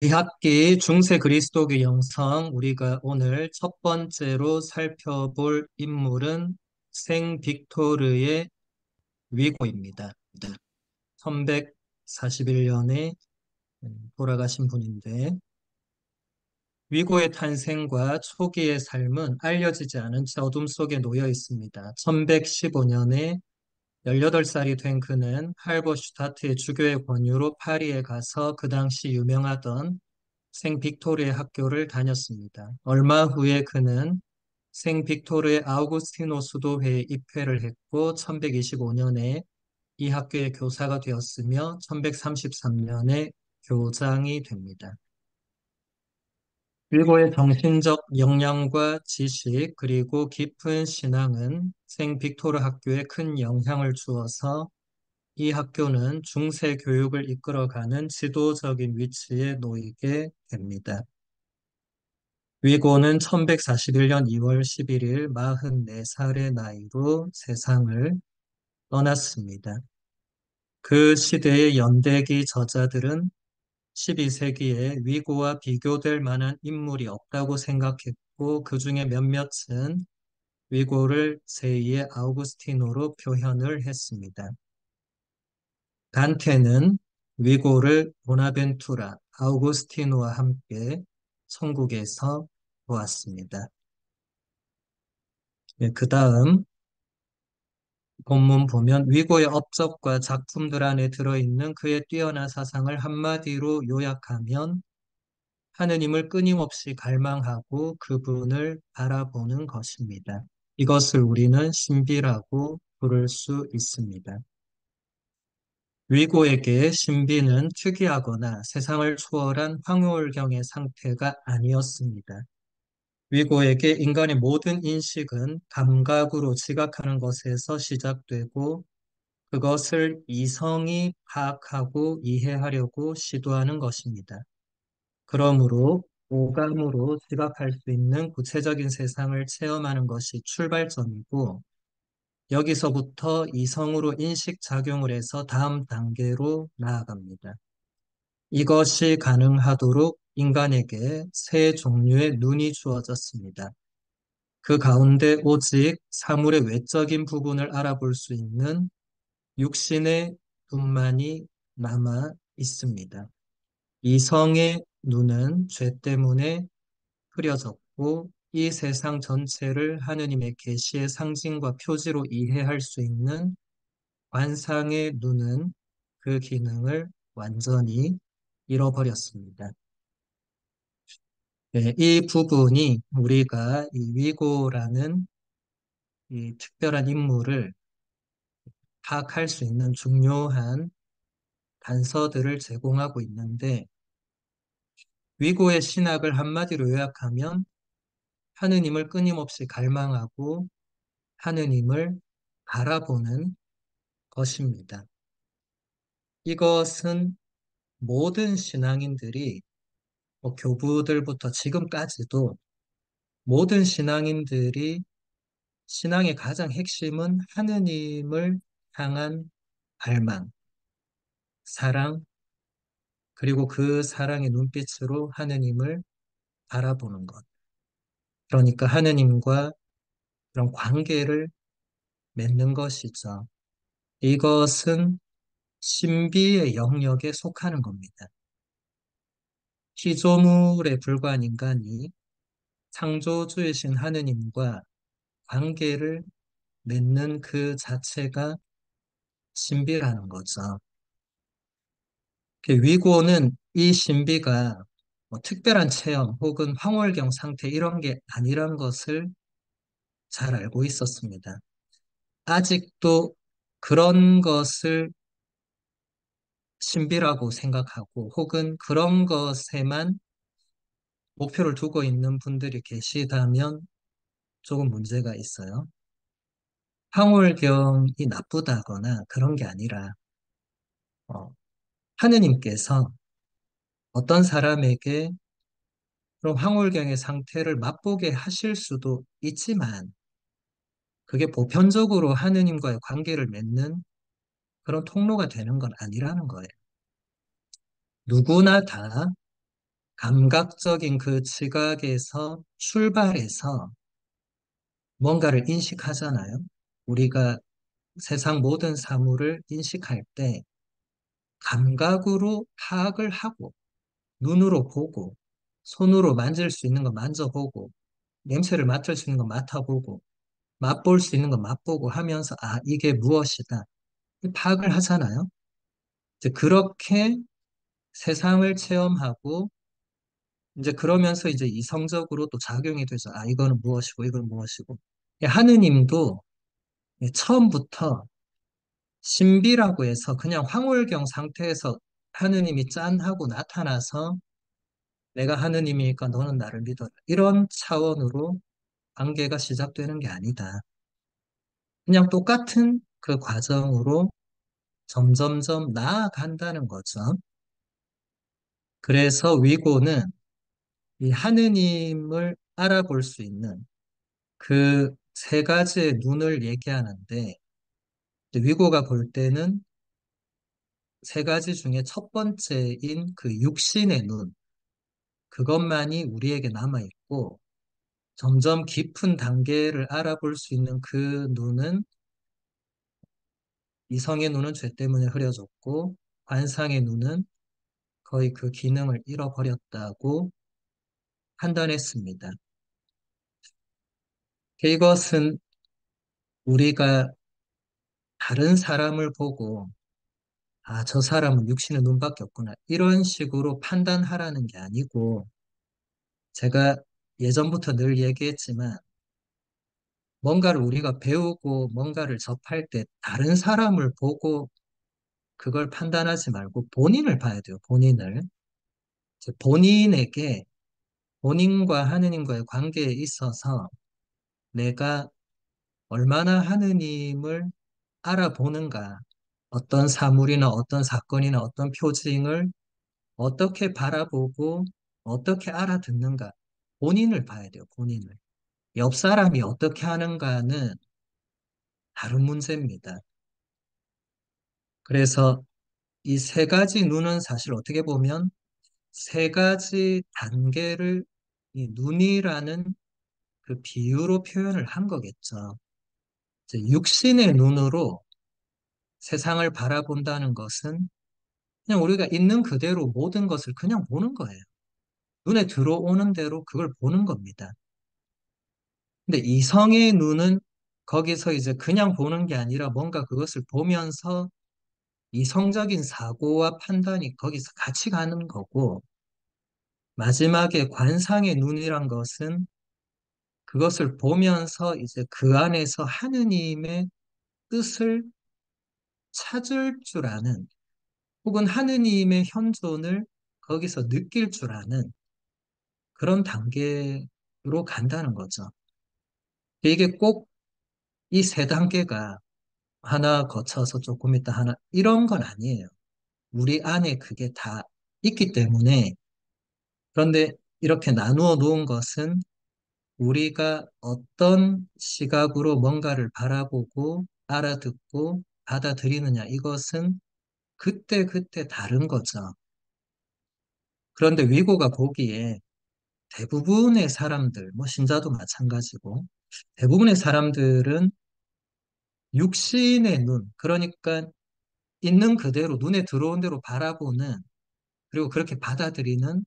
이 학기 중세 그리스도교 영성 우리가 오늘 첫 번째로 살펴볼 인물은 생 빅토르의 위고입니다. 1141년에 돌아가신 분인데 위고의 탄생과 초기의 삶은 알려지지 않은 채 어둠 속에 놓여 있습니다. 1115년에 18살이 된 그는 할버슈타트의 주교의 권유로 파리에 가서 그 당시 유명하던 생 빅토르의 학교를 다녔습니다. 얼마 후에 그는 생 빅토르의 아우구스티노 수도회에 입회를 했고 1125년에 이 학교의 교사가 되었으며 1133년에 교장이 됩니다. 그리고의 정신적 역량과 지식 그리고 깊은 신앙은 생 빅토르 학교에 큰 영향을 주어서 이 학교는 중세 교육을 이끌어가는 지도적인 위치에 놓이게 됩니다. 위고는 1141년 2월 11일 44살의 나이로 세상을 떠났습니다. 그 시대의 연대기 저자들은 12세기에 위고와 비교될 만한 인물이 없다고 생각했고 그 중에 몇몇은 위고를 제2의 아우구스티노로 표현을 했습니다. 단테는 위고를 보나벤투라, 아우구스티노와 함께 천국에서 보았습니다. 그 다음 본문 보면 위고의 업적과 작품들 안에 들어있는 그의 뛰어난 사상을 한마디로 요약하면 하느님을 끊임없이 갈망하고 그분을 바라보는 것입니다. 이것을 우리는 신비라고 부를 수 있습니다. 위고에게 신비는 특이하거나 세상을 초월한 황홀경의 상태가 아니었습니다. 위고에게 인간의 모든 인식은 감각으로 지각하는 것에서 시작되고 그것을 이성이 파악하고 이해하려고 시도하는 것입니다. 그러므로 오감으로 지각할 수 있는 구체적인 세상을 체험하는 것이 출발점이고 여기서부터 이성으로 인식작용을 해서 다음 단계로 나아갑니다. 이것이 가능하도록 인간에게 세 종류의 눈이 주어졌습니다. 그 가운데 오직 사물의 외적인 부분을 알아볼 수 있는 육신의 눈만이 남아 있습니다. 이성의 눈은 죄 때문에 흐려졌고 이 세상 전체를 하느님의 계시의 상징과 표지로 이해할 수 있는 관상의 눈은 그 기능을 완전히 잃어버렸습니다. 네, 이 부분이 우리가 이 위고라는 이 특별한 인물을 파악할 수 있는 중요한 단서들을 제공하고 있는데 위고의 신학을 한마디로 요약하면 하느님을 끊임없이 갈망하고 하느님을 바라보는 것입니다. 이것은 모든 신앙인들이 교부들부터 지금까지도 모든 신앙인들이 신앙의 가장 핵심은 하느님을 향한 갈망, 사랑, 그리고 그 사랑의 눈빛으로 하느님을 바라보는 것. 그러니까 하느님과 그런 관계를 맺는 것이죠. 이것은 신비의 영역에 속하는 겁니다. 피조물에 불과한 인간이 창조주이신 하느님과 관계를 맺는 그 자체가 신비라는 거죠. 위고는 이 신비가 특별한 체험 혹은 황홀경 상태 이런 게 아니란 것을 잘 알고 있었습니다. 아직도 그런 것을 신비라고 생각하고 혹은 그런 것에만 목표를 두고 있는 분들이 계시다면 조금 문제가 있어요. 황홀경이 나쁘다거나 그런 게 아니라 어, 하느님께서 어떤 사람에게 그런 황홀경의 상태를 맛보게 하실 수도 있지만 그게 보편적으로 하느님과의 관계를 맺는 그런 통로가 되는 건 아니라는 거예요. 누구나 다 감각적인 그 지각에서 출발해서 뭔가를 인식하잖아요. 우리가 세상 모든 사물을 인식할 때 감각으로 파악을 하고 눈으로 보고 손으로 만질 수 있는 거 만져보고 냄새를 맡을 수 있는 거 맡아보고 맛볼 수 있는 거 맛보고 하면서 아, 이게 무엇이다. 파악을 하잖아요. 이제 그렇게 세상을 체험하고 이제 그러면서 이제 이성적으로 또 작용이 되죠. 아, 이거는 무엇이고 이건 무엇이고. 하느님도 처음부터 신비라고 해서 그냥 황홀경 상태에서 하느님이 짠 하고 나타나서 내가 하느님이니까 너는 나를 믿어라. 이런 차원으로 관계가 시작되는 게 아니다. 그냥 똑같은 그 과정으로 점점점 나아간다는 거죠. 그래서 위고는 이 하느님을 알아볼 수 있는 그 세 가지의 눈을 얘기하는데 위고가 볼 때는 세 가지 중에 첫 번째인 그 육신의 눈, 그것만이 우리에게 남아있고 점점 깊은 단계를 알아볼 수 있는 그 눈은 이성의 눈은 죄 때문에 흐려졌고 관상의 눈은 거의 그 기능을 잃어버렸다고 판단했습니다. 이것은 우리가 다른 사람을 보고 아, 저 사람은 육신의 눈밖에 없구나. 이런 식으로 판단하라는 게 아니고 제가 예전부터 늘 얘기했지만 뭔가를 우리가 배우고 뭔가를 접할 때 다른 사람을 보고 그걸 판단하지 말고 본인을 봐야 돼요. 본인을. 이제 본인에게 본인과 하느님과의 관계에 있어서 내가 얼마나 하느님을 알아보는가, 어떤 사물이나 어떤 사건이나 어떤 표징을 어떻게 바라보고 어떻게 알아듣는가, 본인을 봐야 돼요, 본인을. 옆 사람이 어떻게 하는가는 다른 문제입니다. 그래서 이 세 가지 눈은 사실 어떻게 보면 세 가지 단계를 이 눈이라는 그 비유로 표현을 한 거겠죠. 이제 육신의 눈으로 세상을 바라본다는 것은 그냥 우리가 있는 그대로 모든 것을 그냥 보는 거예요. 눈에 들어오는 대로 그걸 보는 겁니다. 근데 이성의 눈은 거기서 이제 그냥 보는 게 아니라 뭔가 그것을 보면서 이성적인 사고와 판단이 거기서 같이 가는 거고, 마지막에 관상의 눈이란 것은 그것을 보면서 이제 그 안에서 하느님의 뜻을 찾을 줄 아는, 혹은 하느님의 현존을 거기서 느낄 줄 아는 그런 단계로 간다는 거죠. 이게 꼭 이 세 단계가 하나 거쳐서 조금 있다 하나, 이런 건 아니에요. 우리 안에 그게 다 있기 때문에, 그런데 이렇게 나누어 놓은 것은 우리가 어떤 시각으로 뭔가를 바라보고 알아듣고 받아들이느냐, 이것은 그때그때 다른 거죠. 그런데 위고가 보기에 대부분의 사람들, 뭐 신자도 마찬가지고, 대부분의 사람들은 육신의 눈, 그러니까 있는 그대로 눈에 들어온 대로 바라보는, 그리고 그렇게 받아들이는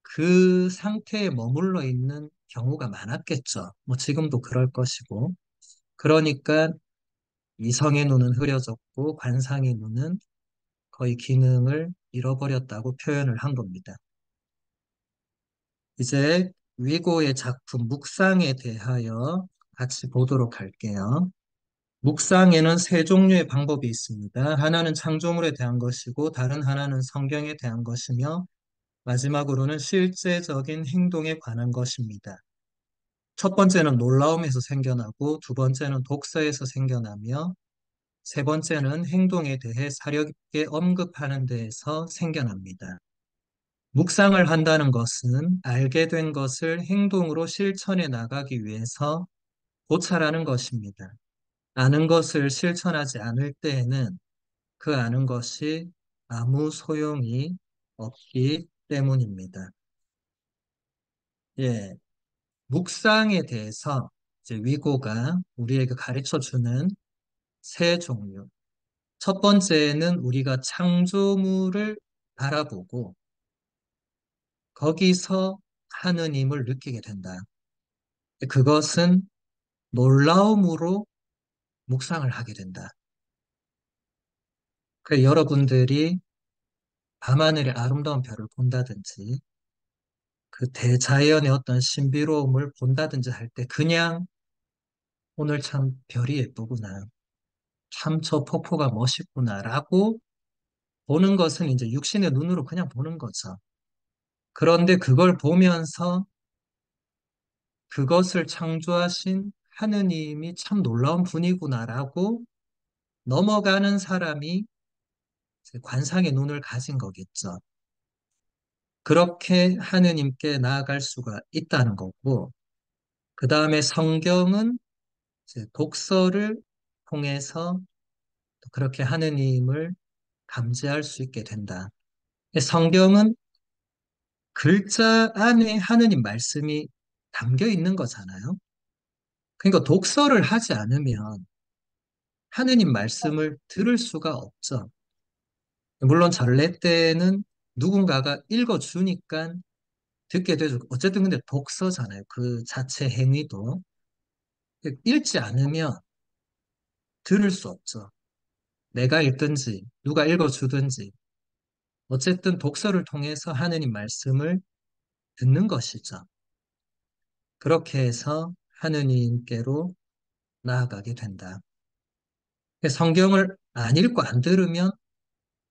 그 상태에 머물러 있는 경우가 많았겠죠. 뭐 지금도 그럴 것이고. 그러니까 이성의 눈은 흐려졌고 관상의 눈은 거의 기능을 잃어버렸다고 표현을 한 겁니다. 이제 위고의 작품 묵상에 대하여 같이 보도록 할게요. 묵상에는 세 종류의 방법이 있습니다. 하나는 창조물에 대한 것이고 다른 하나는 성경에 대한 것이며 마지막으로는 실제적인 행동에 관한 것입니다. 첫 번째는 놀라움에서 생겨나고 두 번째는 독서에서 생겨나며 세 번째는 행동에 대해 사려 깊게 언급하는 데에서 생겨납니다. 묵상을 한다는 것은 알게 된 것을 행동으로 실천해 나가기 위해서 고찰하는 것입니다. 아는 것을 실천하지 않을 때에는 그 아는 것이 아무 소용이 없기 때문입니다. 예, 묵상에 대해서 이제 위고가 우리에게 가르쳐 주는 세 종류. 첫 번째는 우리가 창조물을 바라보고 거기서 하느님을 느끼게 된다. 그것은 놀라움으로 묵상을 하게 된다. 그 여러분들이 밤하늘의 아름다운 별을 본다든지 그 대자연의 어떤 신비로움을 본다든지 할 때 그냥 오늘 참 별이 예쁘구나. 참 저 폭포가 멋있구나라고 보는 것은 이제 육신의 눈으로 그냥 보는 거죠. 그런데 그걸 보면서 그것을 창조하신 하느님이 참 놀라운 분이구나라고 넘어가는 사람이 이제 관상의 눈을 가진 거겠죠. 그렇게 하느님께 나아갈 수가 있다는 거고, 그 다음에 성경은 이제 독서를 통해서 또 그렇게 하느님을 감지할 수 있게 된다. 성경은 글자 안에 하느님 말씀이 담겨 있는 거잖아요. 그러니까 독서를 하지 않으면 하느님 말씀을 들을 수가 없죠. 물론 전래 때는 누군가가 읽어주니까 듣게 되죠. 어쨌든 근데 독서잖아요. 그 자체 행위도. 읽지 않으면 들을 수 없죠. 내가 읽든지 누가 읽어주든지 어쨌든 독서를 통해서 하느님 말씀을 듣는 것이죠. 그렇게 해서 하느님께로 나아가게 된다. 성경을 안 읽고 안 들으면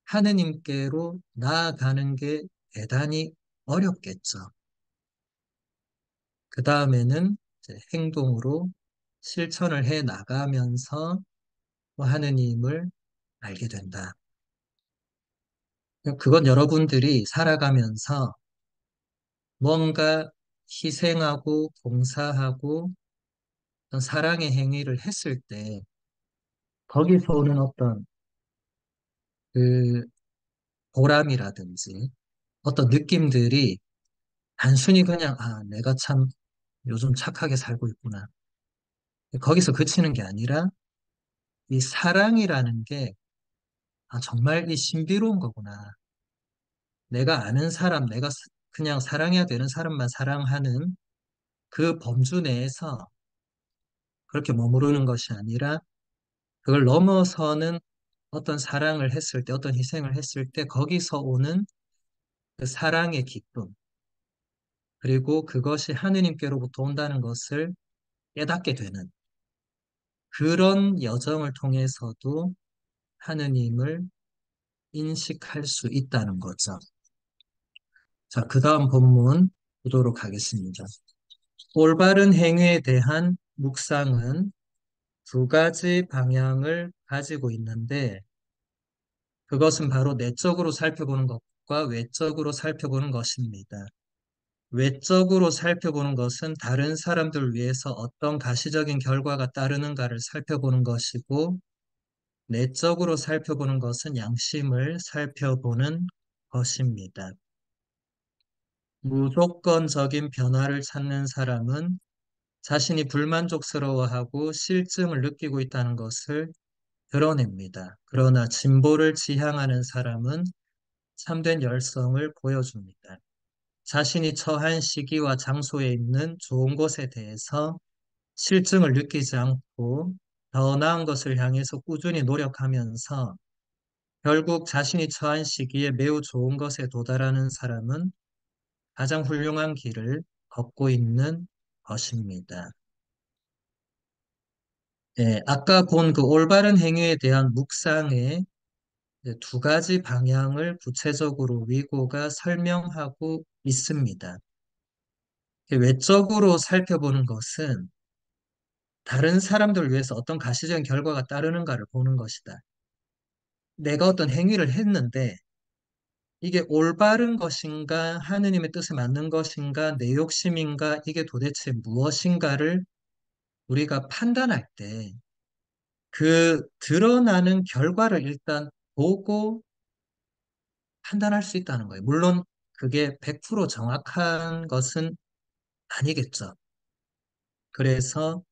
하느님께로 나아가는 게 대단히 어렵겠죠. 그 다음에는 행동으로 실천을 해 나가면서 하느님을 알게 된다. 그건 여러분들이 살아가면서 뭔가 희생하고 봉사하고 어떤 사랑의 행위를 했을 때 거기서 오는 어떤 그 보람이라든지 어떤 느낌들이 단순히 그냥 내가 참 요즘 착하게 살고 있구나. 거기서 그치는 게 아니라 이 사랑이라는 게 정말 이 신비로운 거구나. 내가 아는 사람, 내가 그냥 사랑해야 되는 사람만 사랑하는 그 범주 내에서 그렇게 머무르는 것이 아니라 그걸 넘어서는 어떤 사랑을 했을 때, 어떤 희생을 했을 때 거기서 오는 그 사랑의 기쁨, 그리고 그것이 하느님께로부터 온다는 것을 깨닫게 되는 그런 여정을 통해서도 하느님을 인식할 수 있다는 거죠. 자, 그 다음 본문 보도록 하겠습니다. 올바른 행위에 대한 묵상은 두 가지 방향을 가지고 있는데 그것은 바로 내적으로 살펴보는 것과 외적으로 살펴보는 것입니다. 외적으로 살펴보는 것은 다른 사람들 위해서 어떤 가시적인 결과가 따르는가를 살펴보는 것이고 내적으로 살펴보는 것은 양심을 살펴보는 것입니다. 무조건적인 변화를 찾는 사람은 자신이 불만족스러워하고 실증을 느끼고 있다는 것을 드러냅니다. 그러나 진보를 지향하는 사람은 참된 열성을 보여줍니다. 자신이 처한 시기와 장소에 있는 좋은 것에 대해서 실증을 느끼지 않고 더 나은 것을 향해서 꾸준히 노력하면서 결국 자신이 처한 시기에 매우 좋은 것에 도달하는 사람은 가장 훌륭한 길을 걷고 있는 것입니다. 네, 아까 본 그 올바른 행위에 대한 묵상의 이제 두 가지 방향을 구체적으로 위고가 설명하고 있습니다. 외적으로 살펴보는 것은 다른 사람들을 위해서 어떤 가시적인 결과가 따르는가를 보는 것이다. 내가 어떤 행위를 했는데 이게 올바른 것인가, 하느님의 뜻에 맞는 것인가, 내 욕심인가, 이게 도대체 무엇인가를 우리가 판단할 때 그 드러나는 결과를 일단 보고 판단할 수 있다는 거예요. 물론 그게 100% 정확한 것은 아니겠죠. 그래서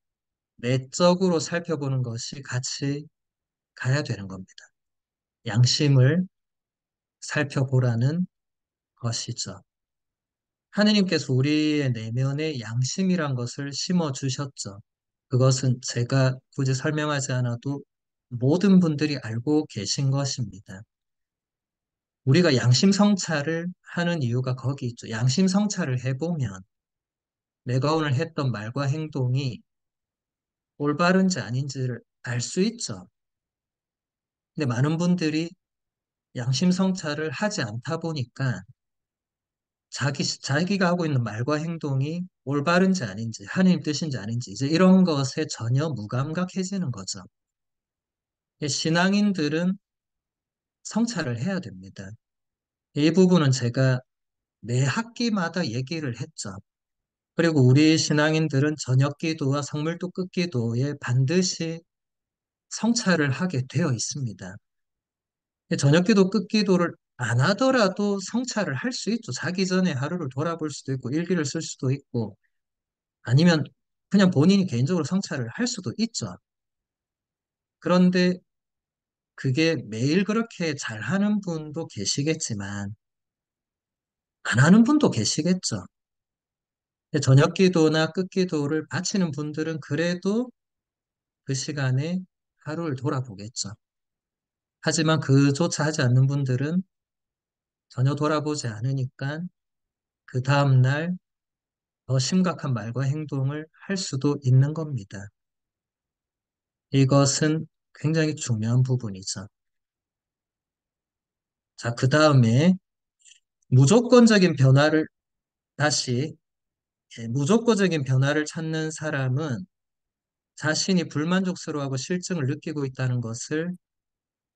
내적으로 살펴보는 것이 같이 가야 되는 겁니다. 양심을 살펴보라는 것이죠. 하느님께서 우리의 내면에 양심이란 것을 심어 주셨죠. 그것은 제가 굳이 설명하지 않아도 모든 분들이 알고 계신 것입니다. 우리가 양심 성찰을 하는 이유가 거기 있죠. 양심 성찰을 해보면 내가 오늘 했던 말과 행동이 올바른지 아닌지를 알 수 있죠. 근데 많은 분들이 양심 성찰을 하지 않다 보니까 자기가 하고 있는 말과 행동이 올바른지 아닌지, 하나님 뜻인지 아닌지, 이제 이런 것에 전혀 무감각해지는 거죠. 신앙인들은 성찰을 해야 됩니다. 이 부분은 제가 매 학기마다 얘기를 했죠. 그리고 우리 신앙인들은 저녁 기도와 성물도 끝기도에 반드시 성찰을 하게 되어 있습니다. 저녁 기도 끝기도를 안 하더라도 성찰을 할 수 있죠. 자기 전에 하루를 돌아볼 수도 있고, 일기를 쓸 수도 있고, 아니면 그냥 본인이 개인적으로 성찰을 할 수도 있죠. 그런데 그게 매일 그렇게 잘하는 분도 계시겠지만, 안 하는 분도 계시겠죠. 저녁 기도나 끝 기도를 바치는 분들은 그래도 그 시간에 하루를 돌아보겠죠. 하지만 그조차 하지 않는 분들은 전혀 돌아보지 않으니까 그 다음날 더 심각한 말과 행동을 할 수도 있는 겁니다. 이것은 굉장히 중요한 부분이죠. 자, 그 다음에 무조건적인 변화를 다시 무조건적인 변화를 찾는 사람은 자신이 불만족스러워하고 실증을 느끼고 있다는 것을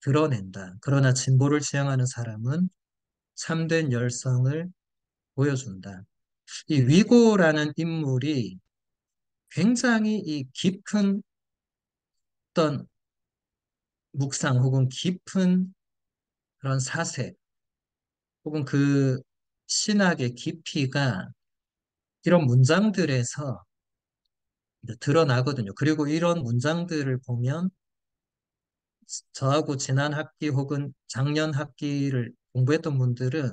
드러낸다. 그러나 진보를 지향하는 사람은 참된 열성을 보여준다. 이 위고라는 인물이 굉장히 이 깊은 어떤 묵상 혹은 깊은 그런 사색 혹은 그 신학의 깊이가 이런 문장들에서 드러나거든요. 그리고 이런 문장들을 보면 저하고 지난 학기 혹은 작년 학기를 공부했던 분들은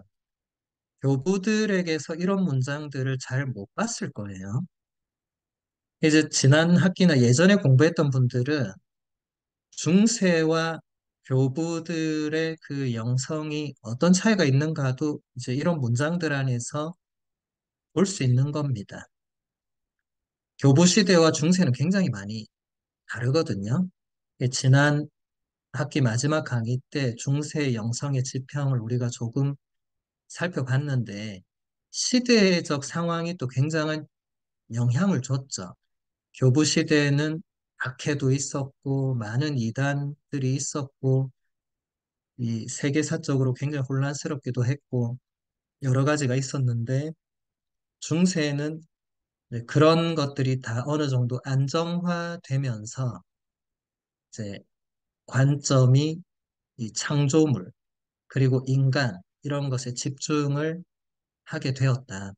교부들에게서 이런 문장들을 잘 못 봤을 거예요. 이제 지난 학기나 예전에 공부했던 분들은 중세와 교부들의 그 영성이 어떤 차이가 있는가도 이제 이런 문장들 안에서 볼 수 있는 겁니다. 교부 시대와 중세는 굉장히 많이 다르거든요. 지난 학기 마지막 강의 때 중세 영성의 지평을 우리가 조금 살펴봤는데 시대적 상황이 또 굉장한 영향을 줬죠. 교부 시대에는 박해도 있었고 많은 이단들이 있었고 이 세계사적으로 굉장히 혼란스럽기도 했고 여러 가지가 있었는데 중세에는 그런 것들이 다 어느 정도 안정화되면서 이제 관점이 이 창조물 그리고 인간 이런 것에 집중을 하게 되었다.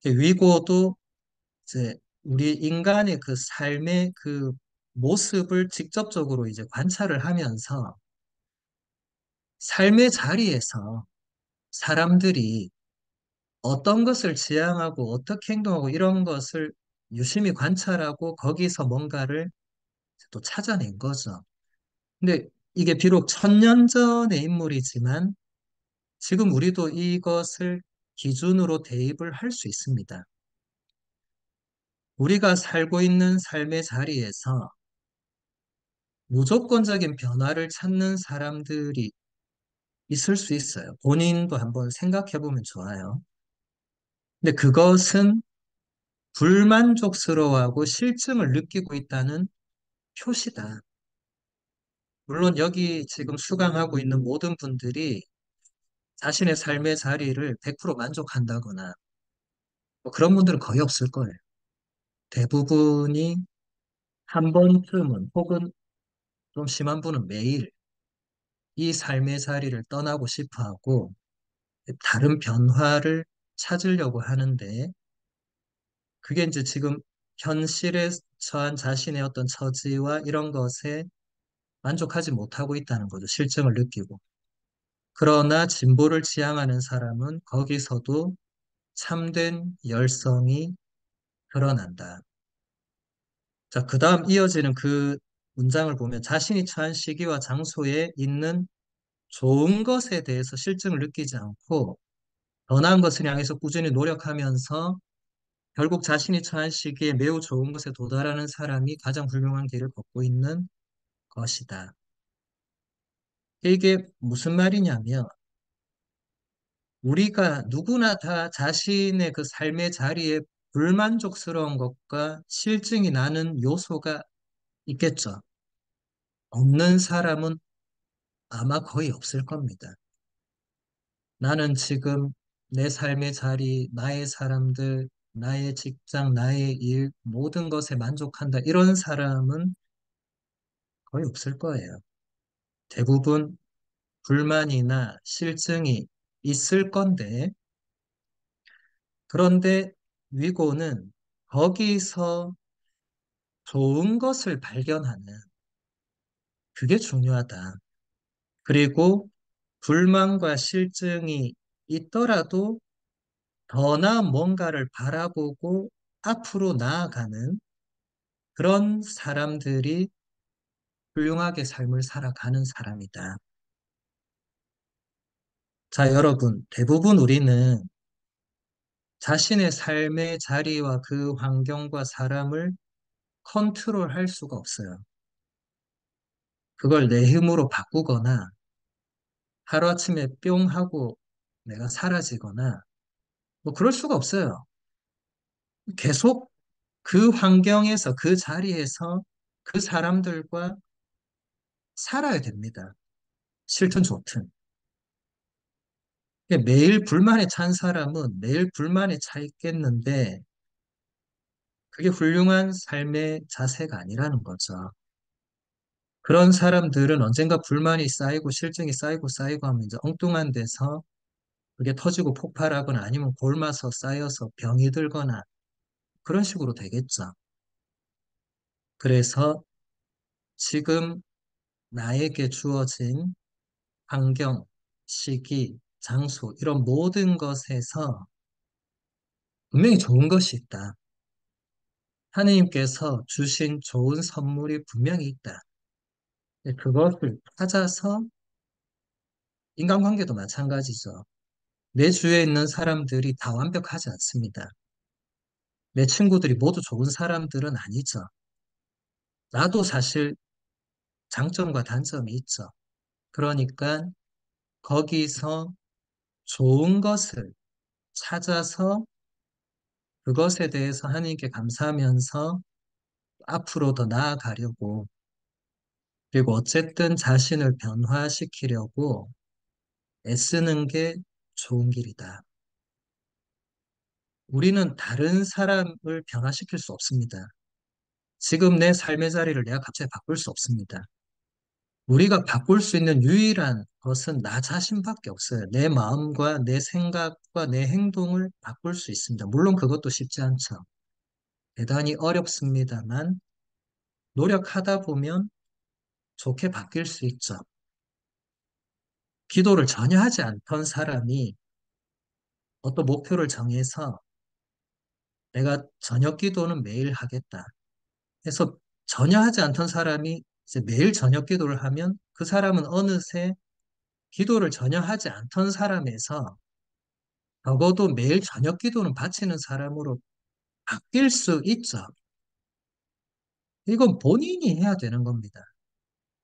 위고도 이제 우리 인간의 그 삶의 그 모습을 직접적으로 이제 관찰을 하면서 삶의 자리에서 사람들이 어떤 것을 지향하고 어떻게 행동하고 이런 것을 유심히 관찰하고 거기서 뭔가를 또 찾아낸 거죠. 근데 이게 비록 1000년 전의 인물이지만 지금 우리도 이것을 기준으로 대입을 할 수 있습니다. 우리가 살고 있는 삶의 자리에서 무조건적인 변화를 찾는 사람들이 있을 수 있어요. 본인도 한번 생각해 보면 좋아요. 근데 그것은 불만족스러워하고 실증을 느끼고 있다는 표시다. 물론 여기 지금 수강하고 있는 모든 분들이 자신의 삶의 자리를 100% 만족한다거나 뭐 그런 분들은 거의 없을 거예요. 대부분이 한 번쯤은 혹은 좀 심한 분은 매일 이 삶의 자리를 떠나고 싶어 하고 다른 변화를 찾으려고 하는데 그게 이제 지금 현실에 처한 자신의 어떤 처지와 이런 것에 만족하지 못하고 있다는 거죠. 실증을 느끼고. 그러나 진보를 지향하는 사람은 거기서도 참된 열성이 드러난다. 자, 그 다음 이어지는 그 문장을 보면 자신이 처한 시기와 장소에 있는 좋은 것에 대해서 실증을 느끼지 않고 더 나은 것을 향해서 꾸준히 노력하면서 결국 자신이 처한 시기에 매우 좋은 것에 도달하는 사람이 가장 훌륭한 길을 걷고 있는 것이다. 이게 무슨 말이냐면 우리가 누구나 다 자신의 그 삶의 자리에 불만족스러운 것과 실증이 나는 요소가 있겠죠. 없는 사람은 아마 거의 없을 겁니다. 나는 지금 내 삶의 자리, 나의 사람들, 나의 직장, 나의 일, 모든 것에 만족한다. 이런 사람은 거의 없을 거예요. 대부분 불만이나 실증이 있을 건데, 그런데 위고는 거기서 좋은 것을 발견하는 그게 중요하다. 그리고 불만과 실증이 있더라도 더 나은 뭔가를 바라보고 앞으로 나아가는 그런 사람들이 훌륭하게 삶을 살아가는 사람이다. 자, 여러분, 대부분 우리는 자신의 삶의 자리와 그 환경과 사람을 컨트롤할 수가 없어요. 그걸 내 힘으로 바꾸거나 하루아침에 뿅 하고 내가 사라지거나 뭐 그럴 수가 없어요. 계속 그 환경에서 그 자리에서 그 사람들과 살아야 됩니다. 싫든 좋든. 매일 불만에 찬 사람은 매일 불만에 차 있겠는데 그게 훌륭한 삶의 자세가 아니라는 거죠. 그런 사람들은 언젠가 불만이 쌓이고 실증이 쌓이고 하면 이제 엉뚱한 데서 그게 터지고 폭발하거나 아니면 골마서 쌓여서 병이 들거나 그런 식으로 되겠죠. 그래서 지금 나에게 주어진 환경, 시기, 장소, 이런 모든 것에서 분명히 좋은 것이 있다. 하느님께서 주신 좋은 선물이 분명히 있다. 그것을 찾아서 인간관계도 마찬가지죠. 내 주위에 있는 사람들이 다 완벽하지 않습니다. 내 친구들이 모두 좋은 사람들은 아니죠. 나도 사실 장점과 단점이 있죠. 그러니까 거기서 좋은 것을 찾아서 그것에 대해서 하나님께 감사하면서 앞으로 더 나아가려고 그리고 어쨌든 자신을 변화시키려고 애쓰는 게 좋은 길이다. 우리는 다른 사람을 변화시킬 수 없습니다. 지금 내 삶의 자리를 내가 갑자기 바꿀 수 없습니다. 우리가 바꿀 수 있는 유일한 것은 나 자신밖에 없어요. 내 마음과 내 생각과 내 행동을 바꿀 수 있습니다. 물론 그것도 쉽지 않죠. 대단히 어렵습니다만 노력하다 보면 좋게 바뀔 수 있죠. 기도를 전혀 하지 않던 사람이 어떤 목표를 정해서 내가 저녁 기도는 매일 하겠다. 해서 전혀 하지 않던 사람이 이제 매일 저녁 기도를 하면 그 사람은 어느새 기도를 전혀 하지 않던 사람에서 적어도 매일 저녁 기도는 바치는 사람으로 바뀔 수 있죠. 이건 본인이 해야 되는 겁니다.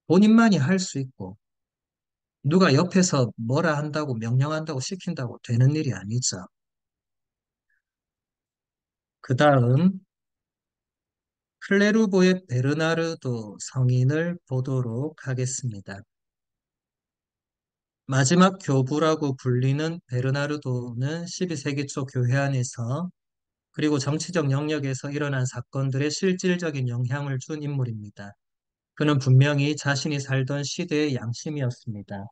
본인만이 할 수 있고 누가 옆에서 뭐라 한다고 명령한다고 시킨다고 되는 일이 아니죠. 그 다음 클레르보의 베르나르도 성인을 보도록 하겠습니다. 마지막 교부라고 불리는 베르나르도는 12세기 초 교회 안에서 그리고 정치적 영역에서 일어난 사건들의 실질적인 영향을 준 인물입니다. 그는 분명히 자신이 살던 시대의 양심이었습니다.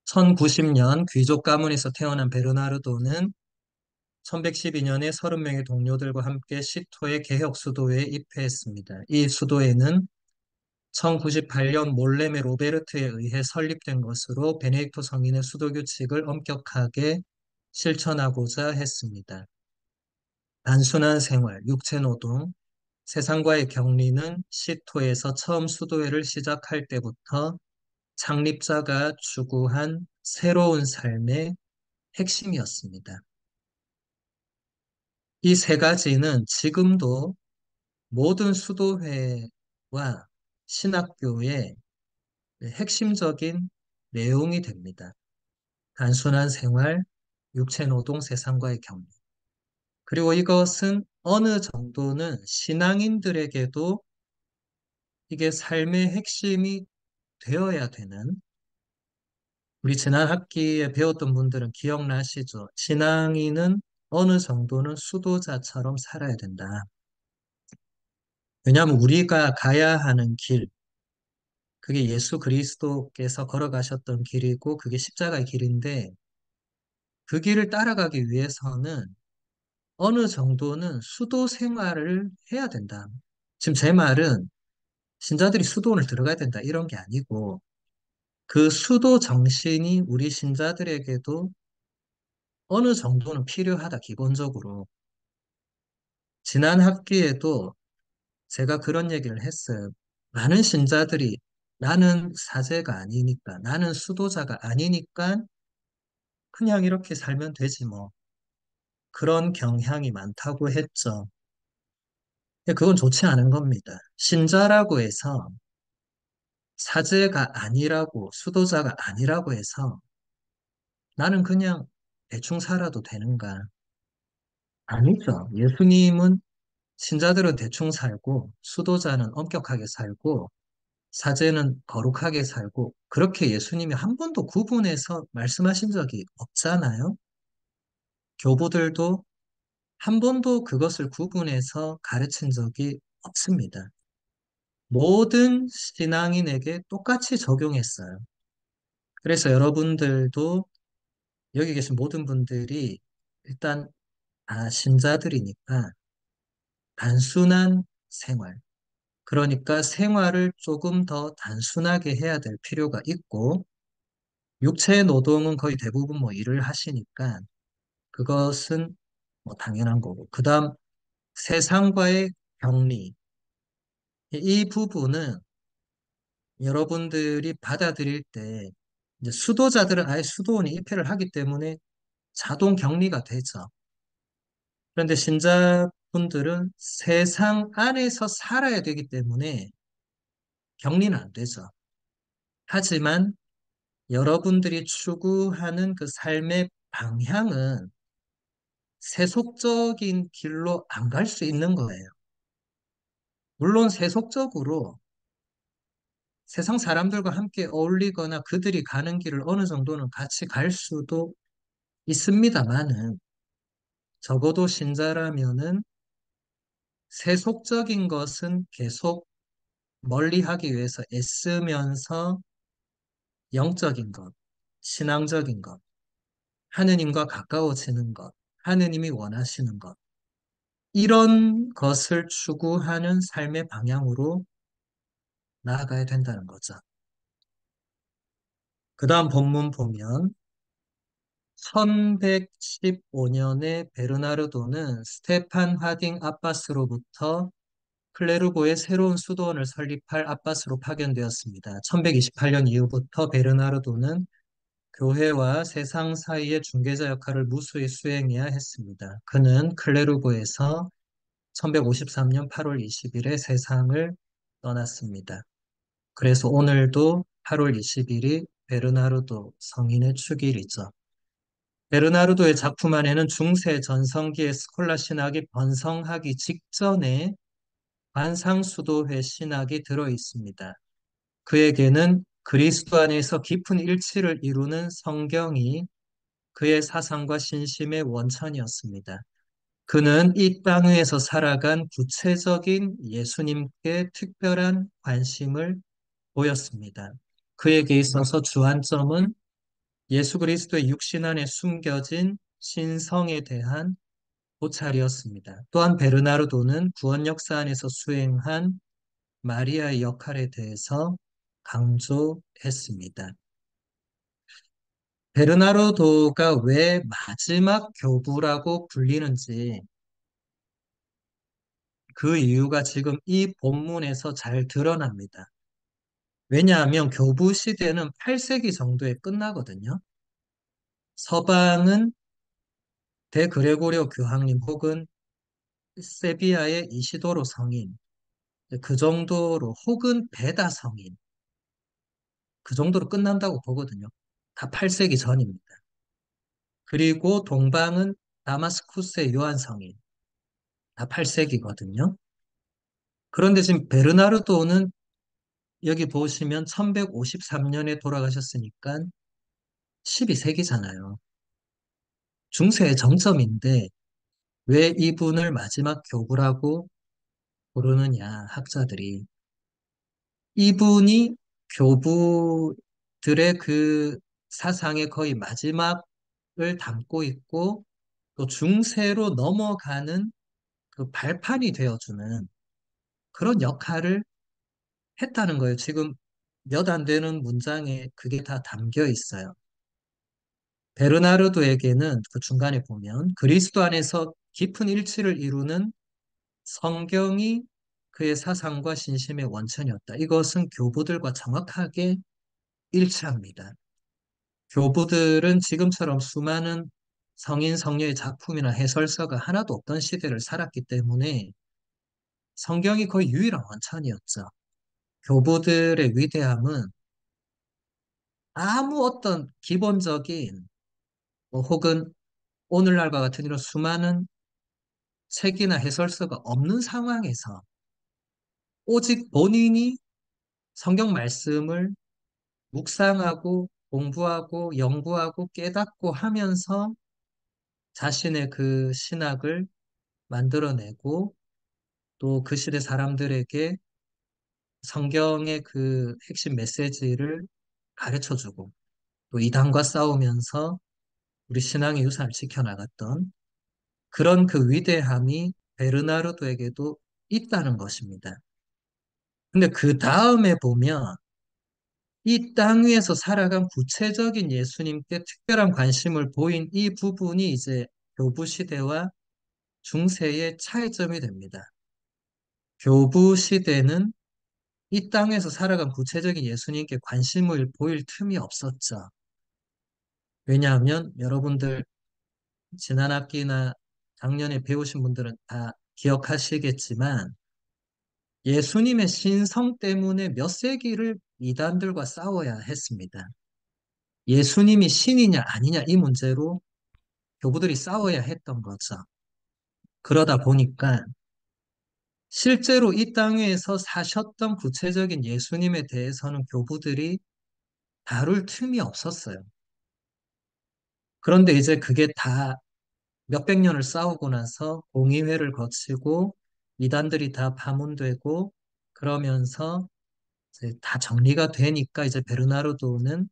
1090년 귀족 가문에서 태어난 베르나르도는 1112년에 30명의 동료들과 함께 시토의 개혁 수도회에 입회했습니다. 이 수도회는 1098년 몰레메 로베르트에 의해 설립된 것으로 베네딕토 성인의 수도 규칙을 엄격하게 실천하고자 했습니다. 단순한 생활, 육체노동, 세상과의 격리는 시토에서 처음 수도회를 시작할 때부터 창립자가 추구한 새로운 삶의 핵심이었습니다. 이 세 가지는 지금도 모든 수도회와 신학교의 핵심적인 내용이 됩니다. 단순한 생활, 육체노동, 세상과의 격리. 그리고 이것은 어느 정도는 신앙인들에게도 이게 삶의 핵심이 되어야 되는, 우리 지난 학기에 배웠던 분들은 기억나시죠? 신앙인은 어느 정도는 수도자처럼 살아야 된다. 왜냐하면 우리가 가야 하는 길, 그게 예수 그리스도께서 걸어가셨던 길이고 그게 십자가의 길인데 그 길을 따라가기 위해서는 어느 정도는 수도 생활을 해야 된다. 지금 제 말은 신자들이 수도원을 들어가야 된다 이런 게 아니고 그 수도 정신이 우리 신자들에게도 어느 정도는 필요하다 기본적으로. 지난 학기에도 제가 그런 얘기를 했어요. 많은 신자들이 나는 사제가 아니니까 나는 수도자가 아니니까 그냥 이렇게 살면 되지 뭐. 그런 경향이 많다고 했죠. 근데 그건 좋지 않은 겁니다. 신자라고 해서 사제가 아니라고, 수도자가 아니라고 해서 나는 그냥 대충 살아도 되는가? 아니죠. 예수님은 신자들은 대충 살고, 수도자는 엄격하게 살고, 사제는 거룩하게 살고, 그렇게 예수님이 한 번도 구분해서 말씀하신 적이 없잖아요. 교부들도 한 번도 그것을 구분해서 가르친 적이 없습니다. 모든 신앙인에게 똑같이 적용했어요. 그래서 여러분들도 여기 계신 모든 분들이 일단 신자들이니까 단순한 생활, 그러니까 생활을 조금 더 단순하게 해야 될 필요가 있고 육체 노동은 거의 대부분 뭐 일을 하시니까 그것은 뭐 당연한 거고 그 다음 세상과의 격리 이 부분은 여러분들이 받아들일 때 이제 수도자들은 아예 수도원이 입회를 하기 때문에 자동 격리가 되죠. 그런데 신자분들은 세상 안에서 살아야 되기 때문에 격리는 안 되죠. 하지만 여러분들이 추구하는 그 삶의 방향은 세속적인 길로 안 갈 수 있는 거예요. 물론 세속적으로 세상 사람들과 함께 어울리거나 그들이 가는 길을 어느 정도는 같이 갈 수도 있습니다만은 적어도 신자라면은 세속적인 것은 계속 멀리하기 위해서 애쓰면서 영적인 것, 신앙적인 것, 하느님과 가까워지는 것, 하느님이 원하시는 것, 이런 것을 추구하는 삶의 방향으로 나아가야 된다는 거죠. 그 다음 본문 보면 1115년에 베르나르도는 스테판 하딩 아바스로부터 클레르고의 새로운 수도원을 설립할 아바스로 파견되었습니다. 1128년 이후부터 베르나르도는 교회와 세상 사이의 중개자 역할을 무수히 수행해야 했습니다. 그는 클레르고에서 1153년 8월 20일에 세상을 떠났습니다. 그래서 오늘도 8월 20일이 베르나르도 성인의 축일이죠. 베르나르도의 작품 안에는 중세 전성기의 스콜라 신학이 번성하기 직전에 관상수도회 신학이 들어 있습니다. 그에게는 그리스도 안에서 깊은 일치를 이루는 성경이 그의 사상과 신심의 원천이었습니다. 그는 이 땅 위에서 살아간 구체적인 예수님께 특별한 관심을 보였습니다. 그에게 있어서 주안점은 예수 그리스도의 육신 안에 숨겨진 신성에 대한 도찰이었습니다. 또한 베르나르도는 구원 역사 안에서 수행한 마리아의 역할에 대해서 강조했습니다. 베르나르도가 왜 마지막 교부라고 불리는지 그 이유가 지금 이 본문에서 잘 드러납니다. 왜냐하면 교부 시대는 8세기 정도에 끝나거든요. 서방은 대그레고리오 교황님 혹은 세비야의 이시도로 성인, 그 정도로 혹은 베다 성인, 그 정도로 끝난다고 보거든요. 다 8세기 전입니다. 그리고 동방은 다마스쿠스의 요한 성인, 다 8세기거든요. 그런데 지금 베르나르도는 여기 보시면 1153년에 돌아가셨으니까 12세기잖아요. 중세의 정점인데 왜 이분을 마지막 교부라고 부르느냐, 학자들이. 이분이 교부들의 그 사상의 거의 마지막을 담고 있고 또 중세로 넘어가는 그 발판이 되어주는 그런 역할을 했다는 거예요. 지금 몇 안 되는 문장에 그게 다 담겨 있어요. 베르나르도에게는 그 중간에 보면 그리스도 안에서 깊은 일치를 이루는 성경이 그의 사상과 신심의 원천이었다. 이것은 교부들과 정확하게 일치합니다. 교부들은 지금처럼 수많은 성인 성녀의 작품이나 해설서가 하나도 없던 시대를 살았기 때문에 성경이 거의 유일한 원천이었죠. 교부들의 위대함은 아무 어떤 기본적인 혹은 오늘날과 같은 이런 수많은 책이나 해설서가 없는 상황에서 오직 본인이 성경 말씀을 묵상하고 공부하고 연구하고 깨닫고 하면서 자신의 그 신학을 만들어내고 또 그 시대 사람들에게 성경의 그 핵심 메시지를 가르쳐주고 또 이단과 싸우면서 우리 신앙의 유산을 지켜나갔던 그런 그 위대함이 베르나르도에게도 있다는 것입니다. 근데 그 다음에 보면 이 땅 위에서 살아간 구체적인 예수님께 특별한 관심을 보인 이 부분이 이제 교부 시대와 중세의 차이점이 됩니다. 교부 시대는 이 땅에서 살아간 구체적인 예수님께 관심을 보일 틈이 없었죠. 왜냐하면 여러분들 지난 학기나 작년에 배우신 분들은 다 기억하시겠지만 예수님의 신성 때문에 몇 세기를 이단들과 싸워야 했습니다. 예수님이 신이냐 아니냐 이 문제로 교부들이 싸워야 했던 거죠. 그러다 보니까 실제로 이 땅에서 사셨던 구체적인 예수님에 대해서는 교부들이 다룰 틈이 없었어요. 그런데 이제 그게 다 몇백 년을 싸우고 나서 공의회를 거치고 이단들이 다 파문되고 그러면서 이제 다 정리가 되니까 이제 베르나르도는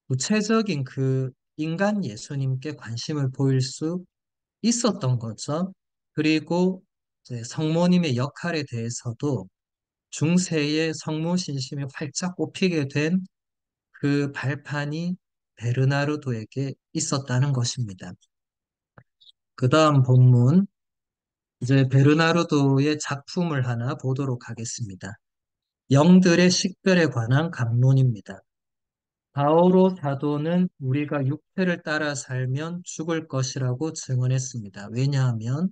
구체적인 그 인간 예수님께 관심을 보일 수 있었던 거죠. 그리고 이제 성모님의 역할에 대해서도 중세의 성모 신심이 활짝 꼽히게 된 그 발판이 베르나르도에게 있었다는 것입니다. 그 다음 본문, 이제 베르나르도의 작품을 하나 보도록 하겠습니다. 영들의 식별에 관한 감론입니다. 바오로 사도는 우리가 육체를 따라 살면 죽을 것이라고 증언했습니다. 왜냐하면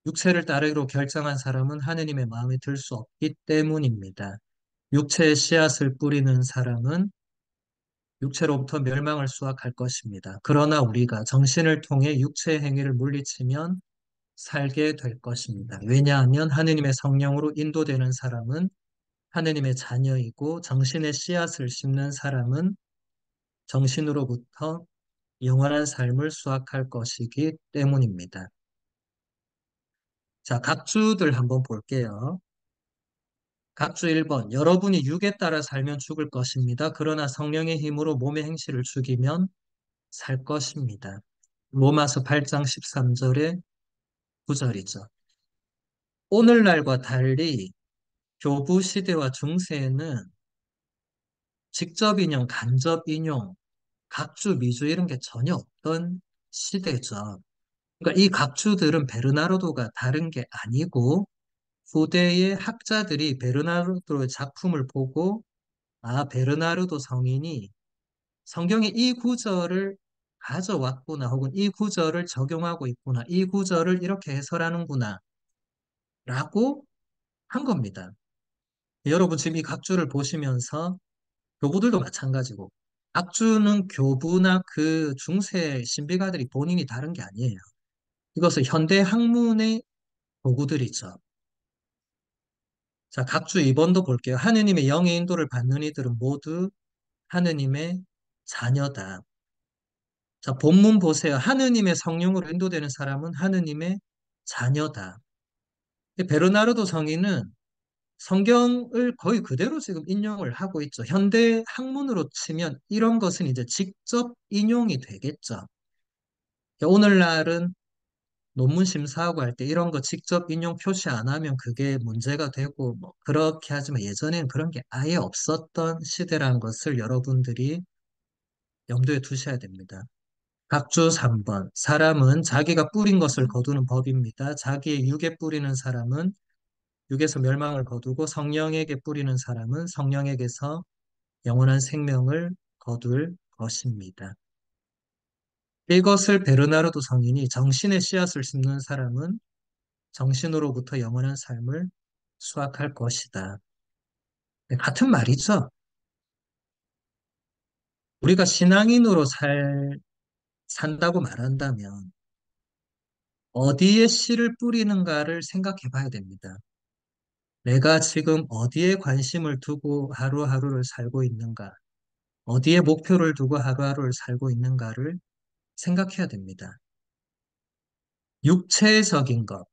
육체를 따르기로 결정한 사람은 하느님의 마음에 들 수 없기 때문입니다. 육체의 씨앗을 뿌리는 사람은 육체로부터 멸망을 수확할 것입니다. 그러나 우리가 정신을 통해 육체의 행위를 물리치면 살게 될 것입니다. 왜냐하면 하느님의 성령으로 인도되는 사람은 하느님의 자녀이고 정신의 씨앗을 심는 사람은 정신으로부터 영원한 삶을 수확할 것이기 때문입니다. 자, 각주들 한번 볼게요. 각주 1번. 여러분이 육에 따라 살면 죽을 것입니다. 그러나 성령의 힘으로 몸의 행실을 죽이면 살 것입니다. 로마서 8장 13절에 구절이죠. 오늘날과 달리 교부 시대와 중세에는 직접 인용, 간접 인용, 각주, 미주 이런 게 전혀 없던 시대죠. 그러니까 이 각주들은 베르나르도가 다른 게 아니고 후대의 학자들이 베르나르도의 작품을 보고 아, 베르나르도 성인이 성경에 이 구절을 가져왔구나 혹은 이 구절을 적용하고 있구나 이 구절을 이렇게 해설하는구나 라고 한 겁니다. 여러분 지금 이 각주를 보시면서 교부들도 마찬가지고 각주는 교부나 그 중세 신비가들이 본인이 다른 게 아니에요. 이것은 현대 학문의 도구들이죠. 자, 각주 2번도 볼게요. 하느님의 영의 인도를 받는 이들은 모두 하느님의 자녀다. 자, 본문 보세요. 하느님의 성령으로 인도되는 사람은 하느님의 자녀다. 베르나르도 성인은 성경을 거의 그대로 지금 인용을 하고 있죠. 현대 학문으로 치면 이런 것은 이제 직접 인용이 되겠죠. 오늘날은 논문 심사하고 할 때 이런 거 직접 인용 표시 안 하면 그게 문제가 되고 뭐 그렇게 하지만 예전에는 그런 게 아예 없었던 시대라는 것을 여러분들이 염두에 두셔야 됩니다. 각주 3번. 사람은 자기가 뿌린 것을 거두는 법입니다. 자기의 육에 뿌리는 사람은 육에서 멸망을 거두고 성령에게 뿌리는 사람은 성령에게서 영원한 생명을 거둘 것입니다. 이것을 베르나르도 성인이 정신의 씨앗을 심는 사람은 정신으로부터 영원한 삶을 수확할 것이다. 네, 같은 말이죠. 우리가 신앙인으로 산다고 말한다면 어디에 씨를 뿌리는가를 생각해 봐야 됩니다. 내가 지금 어디에 관심을 두고 하루하루를 살고 있는가, 어디에 목표를 두고 하루하루를 살고 있는가를 생각해야 됩니다. 육체적인 것,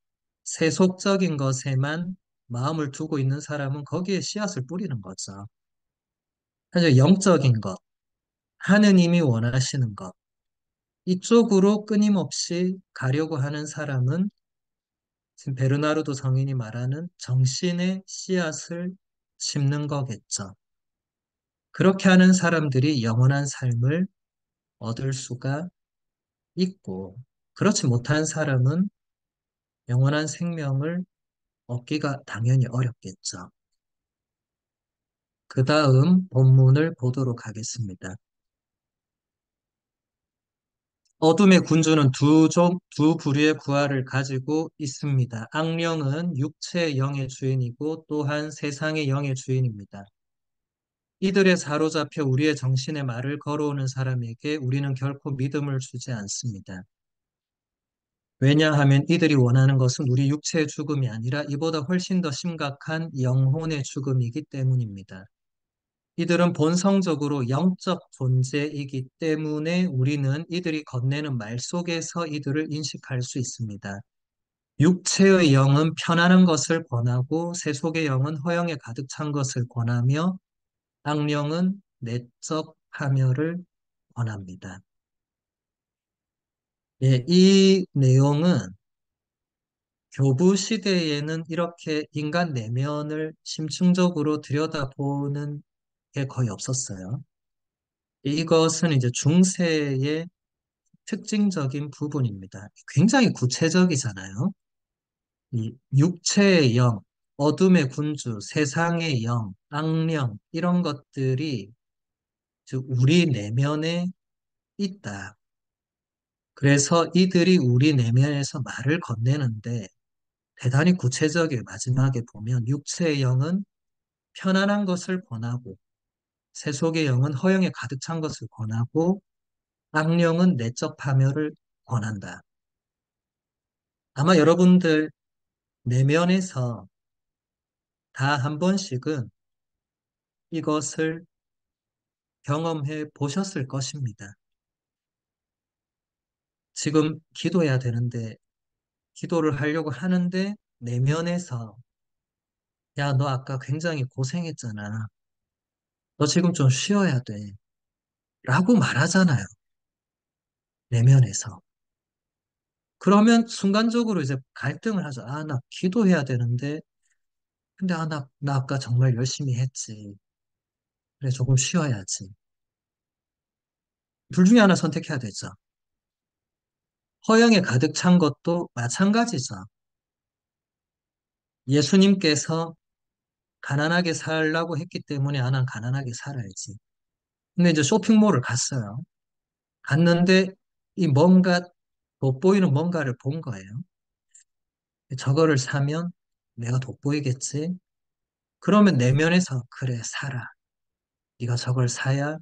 세속적인 것에만 마음을 두고 있는 사람은 거기에 씨앗을 뿌리는 거죠. 사실 영적인 것, 하느님이 원하시는 것, 이쪽으로 끊임없이 가려고 하는 사람은 지금 베르나르도 성인이 말하는 정신의 씨앗을 심는 거겠죠. 그렇게 하는 사람들이 영원한 삶을 얻을 수가 있고, 그렇지 못한 사람은 영원한 생명을 얻기가 당연히 어렵겠죠. 그 다음 본문을 보도록 하겠습니다. 어둠의 군주는 두 부류의 구화를 가지고 있습니다. 악령은 육체의 영의 주인이고 또한 세상의 영의 주인입니다. 이들에 사로잡혀 우리의 정신의 말을 걸어오는 사람에게 우리는 결코 믿음을 주지 않습니다. 왜냐하면 이들이 원하는 것은 우리 육체의 죽음이 아니라 이보다 훨씬 더 심각한 영혼의 죽음이기 때문입니다. 이들은 본성적으로 영적 존재이기 때문에 우리는 이들이 건네는 말 속에서 이들을 인식할 수 있습니다. 육체의 영은 편안한 것을 권하고 세속의 영은 허영에 가득 찬 것을 권하며 악령은 내적 파멸을 권합니다. 예, 이 내용은 교부 시대에는 이렇게 인간 내면을 심층적으로 들여다보는 게 거의 없었어요. 이것은 이제 중세의 특징적인 부분입니다. 굉장히 구체적이잖아요. 이 육체의 영, 어둠의 군주, 세상의 영, 악령, 이런 것들이 즉 우리 내면에 있다. 그래서 이들이 우리 내면에서 말을 건네는데 대단히 구체적이에요. 마지막에 보면 육체의 영은 편안한 것을 권하고 세속의 영은 허영에 가득 찬 것을 권하고 악령은 내적 파멸을 권한다. 아마 여러분들 내면에서 다 한 번씩은 이것을 경험해 보셨을 것입니다. 지금 기도해야 되는데, 기도를 하려고 하는데, 내면에서, 야, 너 아까 굉장히 고생했잖아. 너 지금 좀 쉬어야 돼. 라고 말하잖아요. 내면에서. 그러면 순간적으로 이제 갈등을 하죠. 아, 나 기도해야 되는데, 근데 아, 나 아까 정말 열심히 했지. 그래, 조금 쉬어야지. 둘 중에 하나 선택해야 되죠. 허영에 가득 찬 것도 마찬가지죠. 예수님께서 가난하게 살라고 했기 때문에 아, 난 가난하게 살아야지. 근데 이제 쇼핑몰을 갔어요. 갔는데 이 뭔가 돋보이는 뭔가를 본 거예요. 저거를 사면 내가 돋보이겠지? 그러면 내면에서 그래, 사라. 네가 저걸 사야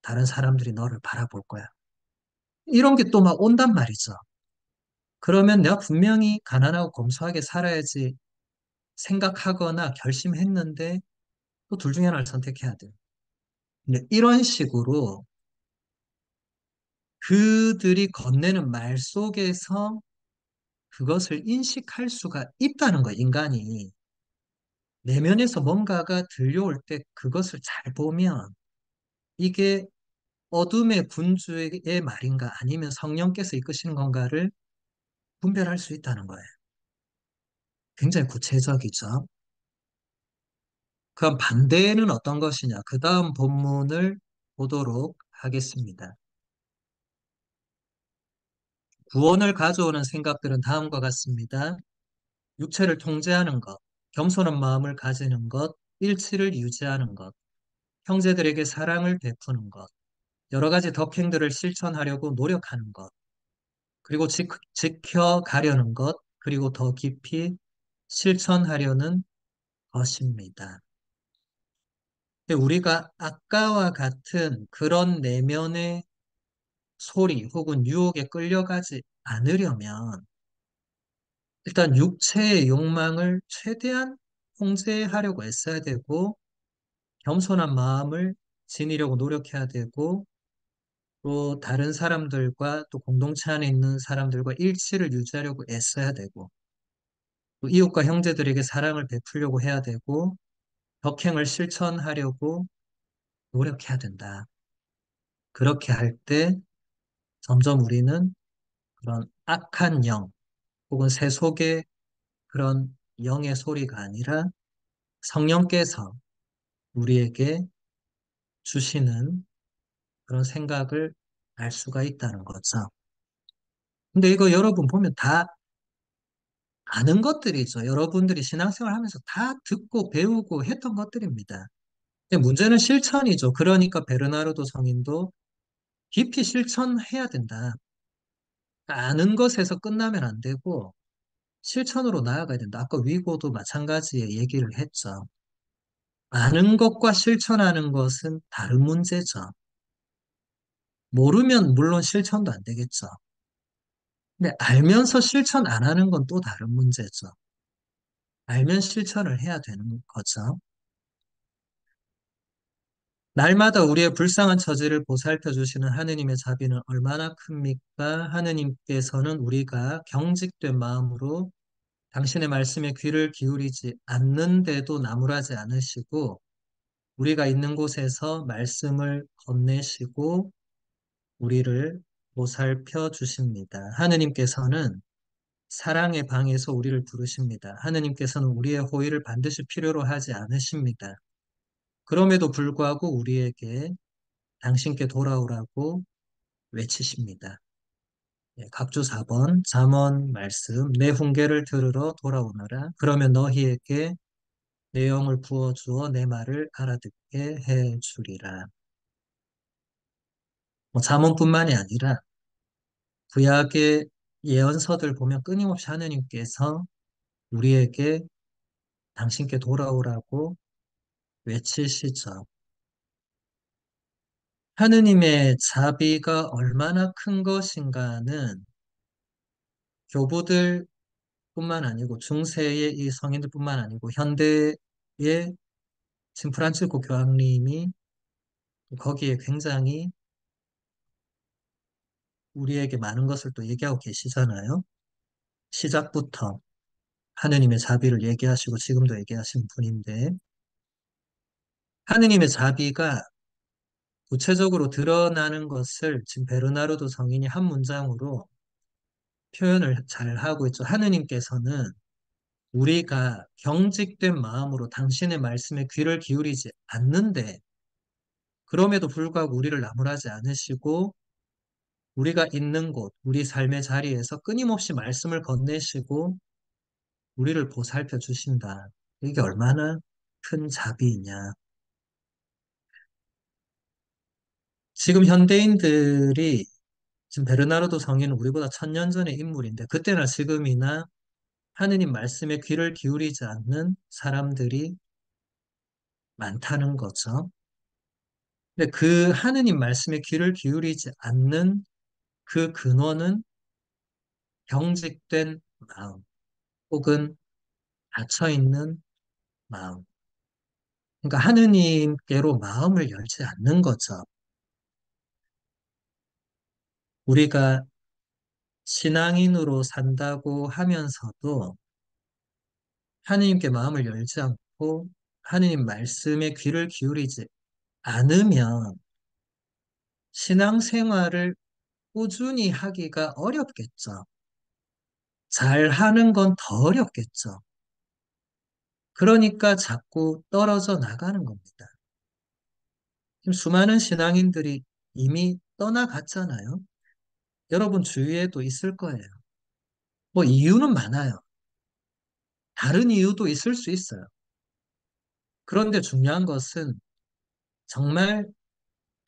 다른 사람들이 너를 바라볼 거야. 이런 게 또 막 온단 말이죠. 그러면 내가 분명히 가난하고 검소하게 살아야지 생각하거나 결심했는데 또 둘 중에 하나를 선택해야 돼요. 근데 이런 식으로 그들이 건네는 말 속에서 그것을 인식할 수가 있다는 거예요, 인간이. 내면에서 뭔가가 들려올 때 그것을 잘 보면 이게 어둠의 군주의 말인가 아니면 성령께서 이끄시는 건가를 분별할 수 있다는 거예요. 굉장히 구체적이죠. 그럼 반대는 어떤 것이냐? 그 다음 본문을 보도록 하겠습니다. 구원을 가져오는 생각들은 다음과 같습니다. 육체를 통제하는 것, 겸손한 마음을 가지는 것, 일치를 유지하는 것, 형제들에게 사랑을 베푸는 것, 여러 가지 덕행들을 실천하려고 노력하는 것, 그리고 지켜가려는 것, 그리고 더 깊이 실천하려는 것입니다. 근데 우리가 아까와 같은 그런 내면의 소리 혹은 유혹에 끌려가지 않으려면 일단 육체의 욕망을 최대한 통제하려고 애써야 되고 겸손한 마음을 지니려고 노력해야 되고 또 다른 사람들과 또 공동체 안에 있는 사람들과 일치를 유지하려고 애써야 되고 또 이웃과 형제들에게 사랑을 베풀려고 해야 되고 덕행을 실천하려고 노력해야 된다. 그렇게 할 때 점점 우리는 그런 악한 영 혹은 세속의 그런 영의 소리가 아니라 성령께서 우리에게 주시는 그런 생각을 알 수가 있다는 거죠. 근데 이거 여러분 보면 다 아는 것들이죠. 여러분들이 신앙생활 하면서 다 듣고 배우고 했던 것들입니다. 근데 문제는 실천이죠. 그러니까 베르나르도 성인도 깊이 실천해야 된다. 아는 것에서 끝나면 안 되고 실천으로 나아가야 된다. 아까 위고도 마찬가지의 얘기를 했죠. 아는 것과 실천하는 것은 다른 문제죠. 모르면 물론 실천도 안 되겠죠. 근데 알면서 실천 안 하는 건 또 다른 문제죠. 알면 실천을 해야 되는 거죠. 날마다 우리의 불쌍한 처지를 보살펴 주시는 하느님의 자비는 얼마나 큽니까? 하느님께서는 우리가 경직된 마음으로 당신의 말씀에 귀를 기울이지 않는데도 나무라지 않으시고 우리가 있는 곳에서 말씀을 건네시고 우리를 보살펴 주십니다. 하느님께서는 사랑의 방에서 우리를 부르십니다. 하느님께서는 우리의 호의를 반드시 필요로 하지 않으십니다. 그럼에도 불구하고 우리에게 당신께 돌아오라고 외치십니다. 각주 4번 잠언 말씀 내 훈계를 들으러 돌아오너라. 그러면 너희에게 내 영을 부어주어 내 말을 알아듣게 해 주리라. 잠언뿐만이 아니라 구약의 예언서들 보면 끊임없이 하느님께서 우리에게 당신께 돌아오라고 외치시죠. 하느님의 자비가 얼마나 큰 것인가는 교부들 뿐만 아니고 중세의 이 성인들뿐만 아니고 현대의 진 프란치스코 교황님이 거기에 굉장히 우리에게 많은 것을 또 얘기하고 계시잖아요. 시작부터 하느님의 자비를 얘기하시고 지금도 얘기하시는 분인데 하느님의 자비가 구체적으로 드러나는 것을 지금 베르나르도 성인이 한 문장으로 표현을 잘 하고 있죠. 하느님께서는 우리가 경직된 마음으로 당신의 말씀에 귀를 기울이지 않는데, 그럼에도 불구하고 우리를 나무라지 않으시고, 우리가 있는 곳, 우리 삶의 자리에서 끊임없이 말씀을 건네시고, 우리를 보살펴 주신다. 이게 얼마나 큰 자비이냐. 지금 현대인들이, 지금 베르나르도 성인은 우리보다 1000년 전의 인물인데, 그때나 지금이나 하느님 말씀에 귀를 기울이지 않는 사람들이 많다는 거죠. 근데 그 하느님 말씀에 귀를 기울이지 않는 그 근원은 경직된 마음 혹은 닫혀있는 마음. 그러니까 하느님께로 마음을 열지 않는 거죠. 우리가 신앙인으로 산다고 하면서도 하느님께 마음을 열지 않고 하느님 말씀에 귀를 기울이지 않으면 신앙생활을 꾸준히 하기가 어렵겠죠. 잘 하는 건 더 어렵겠죠. 그러니까 자꾸 떨어져 나가는 겁니다. 지금 수많은 신앙인들이 이미 떠나갔잖아요. 여러분 주위에도 있을 거예요. 뭐 이유는 많아요. 다른 이유도 있을 수 있어요. 그런데 중요한 것은 정말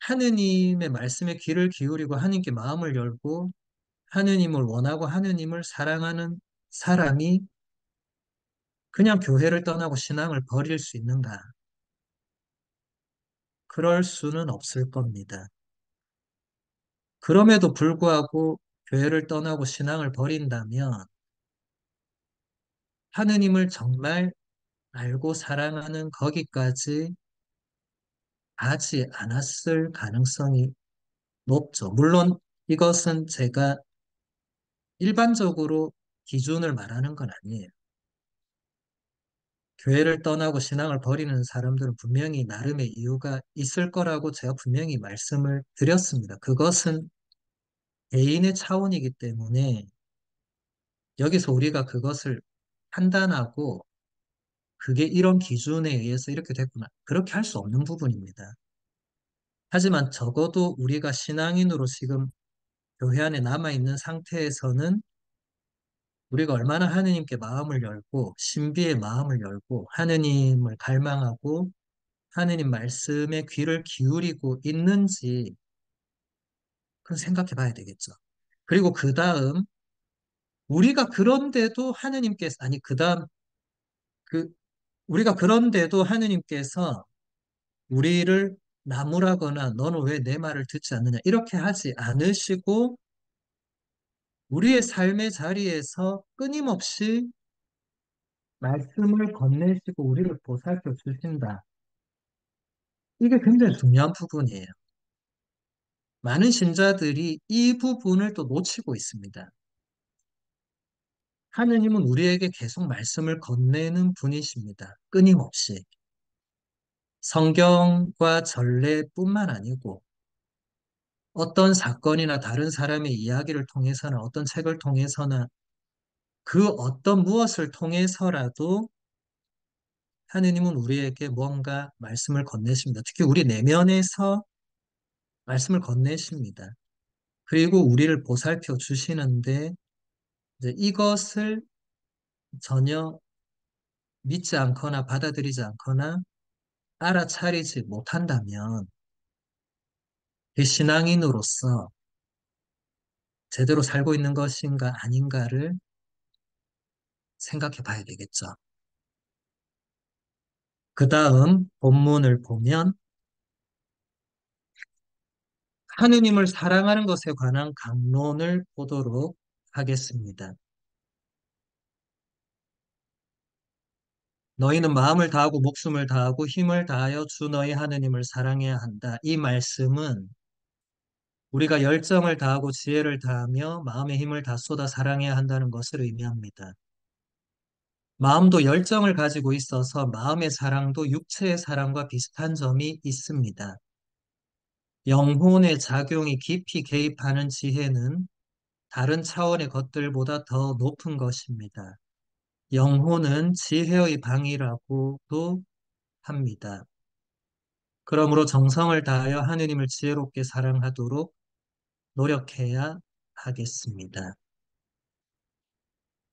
하느님의 말씀에 귀를 기울이고 하느님께 마음을 열고 하느님을 원하고 하느님을 사랑하는 사람이 그냥 교회를 떠나고 신앙을 버릴 수 있는가? 그럴 수는 없을 겁니다. 그럼에도 불구하고 교회를 떠나고 신앙을 버린다면 하느님을 정말 알고 사랑하는 거기까지 가지 않았을 가능성이 높죠. 물론 이것은 제가 일반적으로 기준을 말하는 건 아니에요. 교회를 떠나고 신앙을 버리는 사람들은 분명히 나름의 이유가 있을 거라고 제가 분명히 말씀을 드렸습니다. 그것은 개인의 차원이기 때문에 여기서 우리가 그것을 판단하고 그게 이런 기준에 의해서 이렇게 됐구나. 그렇게 할 수 없는 부분입니다. 하지만 적어도 우리가 신앙인으로 지금 교회 안에 남아있는 상태에서는 우리가 얼마나 하느님께 마음을 열고 신비의 마음을 열고 하느님을 갈망하고 하느님 말씀에 귀를 기울이고 있는지 그건 생각해 봐야 되겠죠. 그리고 그 다음 우리가 그런데도 하느님께서 아니 그 다음 그 우리가 그런데도 하느님께서 우리를 나무라거나 너는 왜 내 말을 듣지 않느냐 이렇게 하지 않으시고 우리의 삶의 자리에서 끊임없이 말씀을 건네시고 우리를 보살펴 주신다. 이게 굉장히 중요한 부분이에요. 많은 신자들이 이 부분을 또 놓치고 있습니다. 하느님은 우리에게 계속 말씀을 건네는 분이십니다. 끊임없이. 성경과 전례뿐만 아니고 어떤 사건이나 다른 사람의 이야기를 통해서나 어떤 책을 통해서나 그 어떤 무엇을 통해서라도 하느님은 우리에게 뭔가 말씀을 건네십니다. 특히 우리 내면에서 말씀을 건네십니다. 그리고 우리를 보살펴 주시는데 이제 이것을 전혀 믿지 않거나 받아들이지 않거나 알아차리지 못한다면 그 신앙인으로서 제대로 살고 있는 것인가 아닌가를 생각해 봐야 되겠죠. 그 다음 본문을 보면 하느님을 사랑하는 것에 관한 강론을 보도록 하겠습니다. 너희는 마음을 다하고 목숨을 다하고 힘을 다하여 주 너희 하느님을 사랑해야 한다. 이 말씀은 우리가 열정을 다하고 지혜를 다하며 마음의 힘을 다 쏟아 사랑해야 한다는 것을 의미합니다. 마음도 열정을 가지고 있어서 마음의 사랑도 육체의 사랑과 비슷한 점이 있습니다. 영혼의 작용이 깊이 개입하는 지혜는 다른 차원의 것들보다 더 높은 것입니다. 영혼은 지혜의 방이라고도 합니다. 그러므로 정성을 다하여 하느님을 지혜롭게 사랑하도록 노력해야 하겠습니다.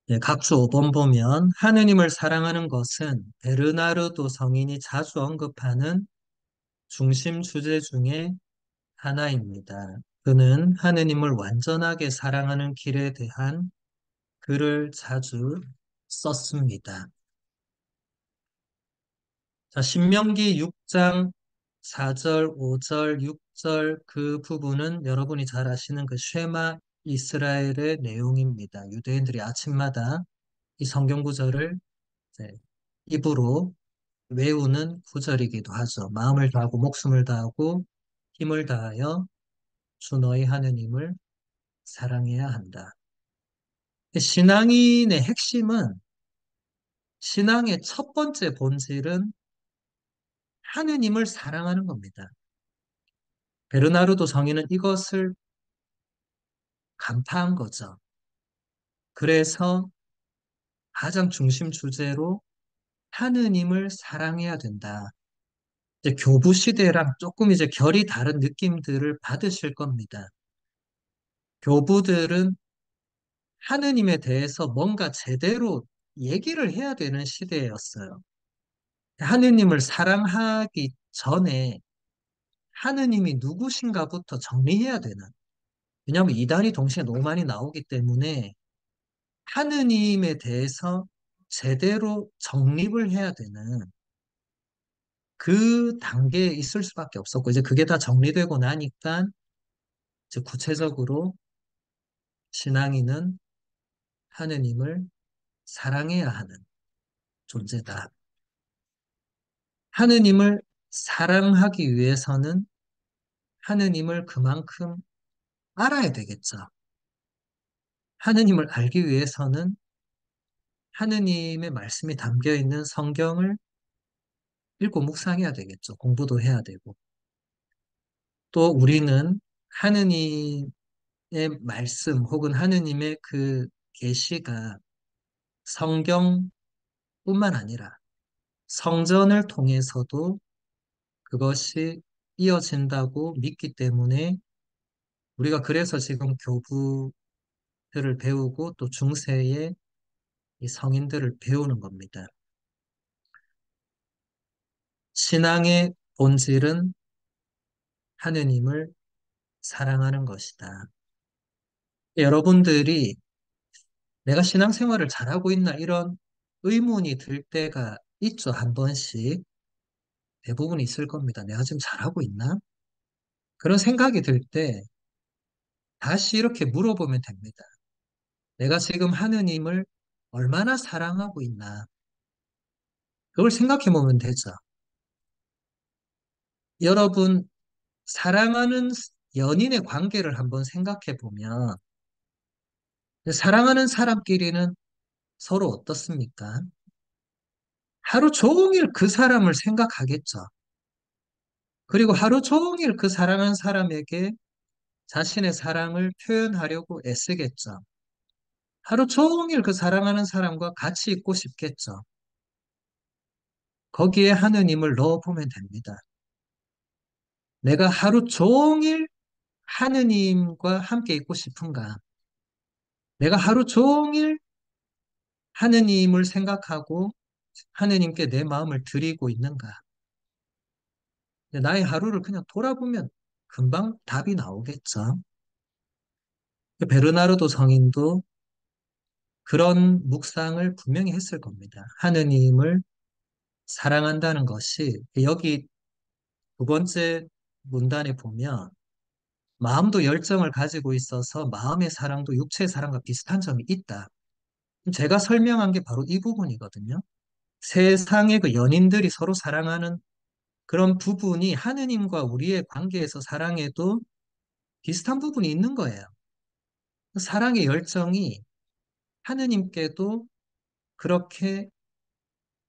네, 각주 5번 보면 하느님을 사랑하는 것은 베르나르도 성인이 자주 언급하는 중심 주제 중에 하나입니다. 그는 하느님을 완전하게 사랑하는 길에 대한 글을 자주 썼습니다. 자, 신명기 6장 4절, 5절, 6절 그 부분은 여러분이 잘 아시는 그 쉐마 이스라엘의 내용입니다. 유대인들이 아침마다 이 성경 구절을 이제 입으로 외우는 구절이기도 하죠. 마음을 다하고 목숨을 다하고 힘을 다하여 주 너희 하느님을 사랑해야 한다. 신앙인의 핵심은 신앙의 첫 번째 본질은 하느님을 사랑하는 겁니다. 베르나르도 성인은 이것을 간파한 거죠. 그래서 가장 중심 주제로 하느님을 사랑해야 된다. 이제 교부 시대랑 조금 이제 결이 다른 느낌들을 받으실 겁니다. 교부들은 하느님에 대해서 뭔가 제대로 얘기를 해야 되는 시대였어요. 하느님을 사랑하기 전에 하느님이 누구신가부터 정리해야 되는. 왜냐하면 이단이 동시에 너무 많이 나오기 때문에 하느님에 대해서 제대로 정립을 해야 되는 그 단계에 있을 수밖에 없었고, 이제 그게 다 정리되고 나니까 이제 구체적으로 신앙인은 하느님을 사랑해야 하는 존재다. 하느님을 사랑하기 위해서는 하느님을 그만큼 알아야 되겠죠. 하느님을 알기 위해서는 하느님의 말씀이 담겨 있는 성경을 읽고 묵상해야 되겠죠. 공부도 해야 되고. 또 우리는 하느님의 말씀 혹은 하느님의 그 계시가 성경뿐만 아니라 성전을 통해서도 그것이 이어진다고 믿기 때문에 우리가 그래서 지금 교부들을 배우고 또 중세의 이 성인들을 배우는 겁니다. 신앙의 본질은 하느님을 사랑하는 것이다. 여러분들이 내가 신앙생활을 잘하고 있나 이런 의문이 들 때가 있죠. 한 번씩. 대부분 있을 겁니다. 내가 지금 잘하고 있나? 그런 생각이 들 때 다시 이렇게 물어보면 됩니다. 내가 지금 하느님을 얼마나 사랑하고 있나? 그걸 생각해 보면 되죠. 여러분, 사랑하는 연인의 관계를 한번 생각해 보면 사랑하는 사람끼리는 서로 어떻습니까? 하루 종일 그 사람을 생각하겠죠. 그리고 하루 종일 그 사랑하는 사람에게 자신의 사랑을 표현하려고 애쓰겠죠. 하루 종일 그 사랑하는 사람과 같이 있고 싶겠죠. 거기에 하느님을 넣어보면 됩니다. 내가 하루 종일 하느님과 함께 있고 싶은가? 내가 하루 종일 하느님을 생각하고 하느님께 내 마음을 드리고 있는가? 나의 하루를 그냥 돌아보면 금방 답이 나오겠죠. 베르나르도 성인도 그런 묵상을 분명히 했을 겁니다. 하느님을 사랑한다는 것이 여기 두 번째 문단에 보면 마음도 열정을 가지고 있어서 마음의 사랑도 육체의 사랑과 비슷한 점이 있다. 제가 설명한 게 바로 이 부분이거든요. 세상의 그 연인들이 서로 사랑하는 그런 부분이 하느님과 우리의 관계에서 사랑에도 비슷한 부분이 있는 거예요. 사랑의 열정이 하느님께도 그렇게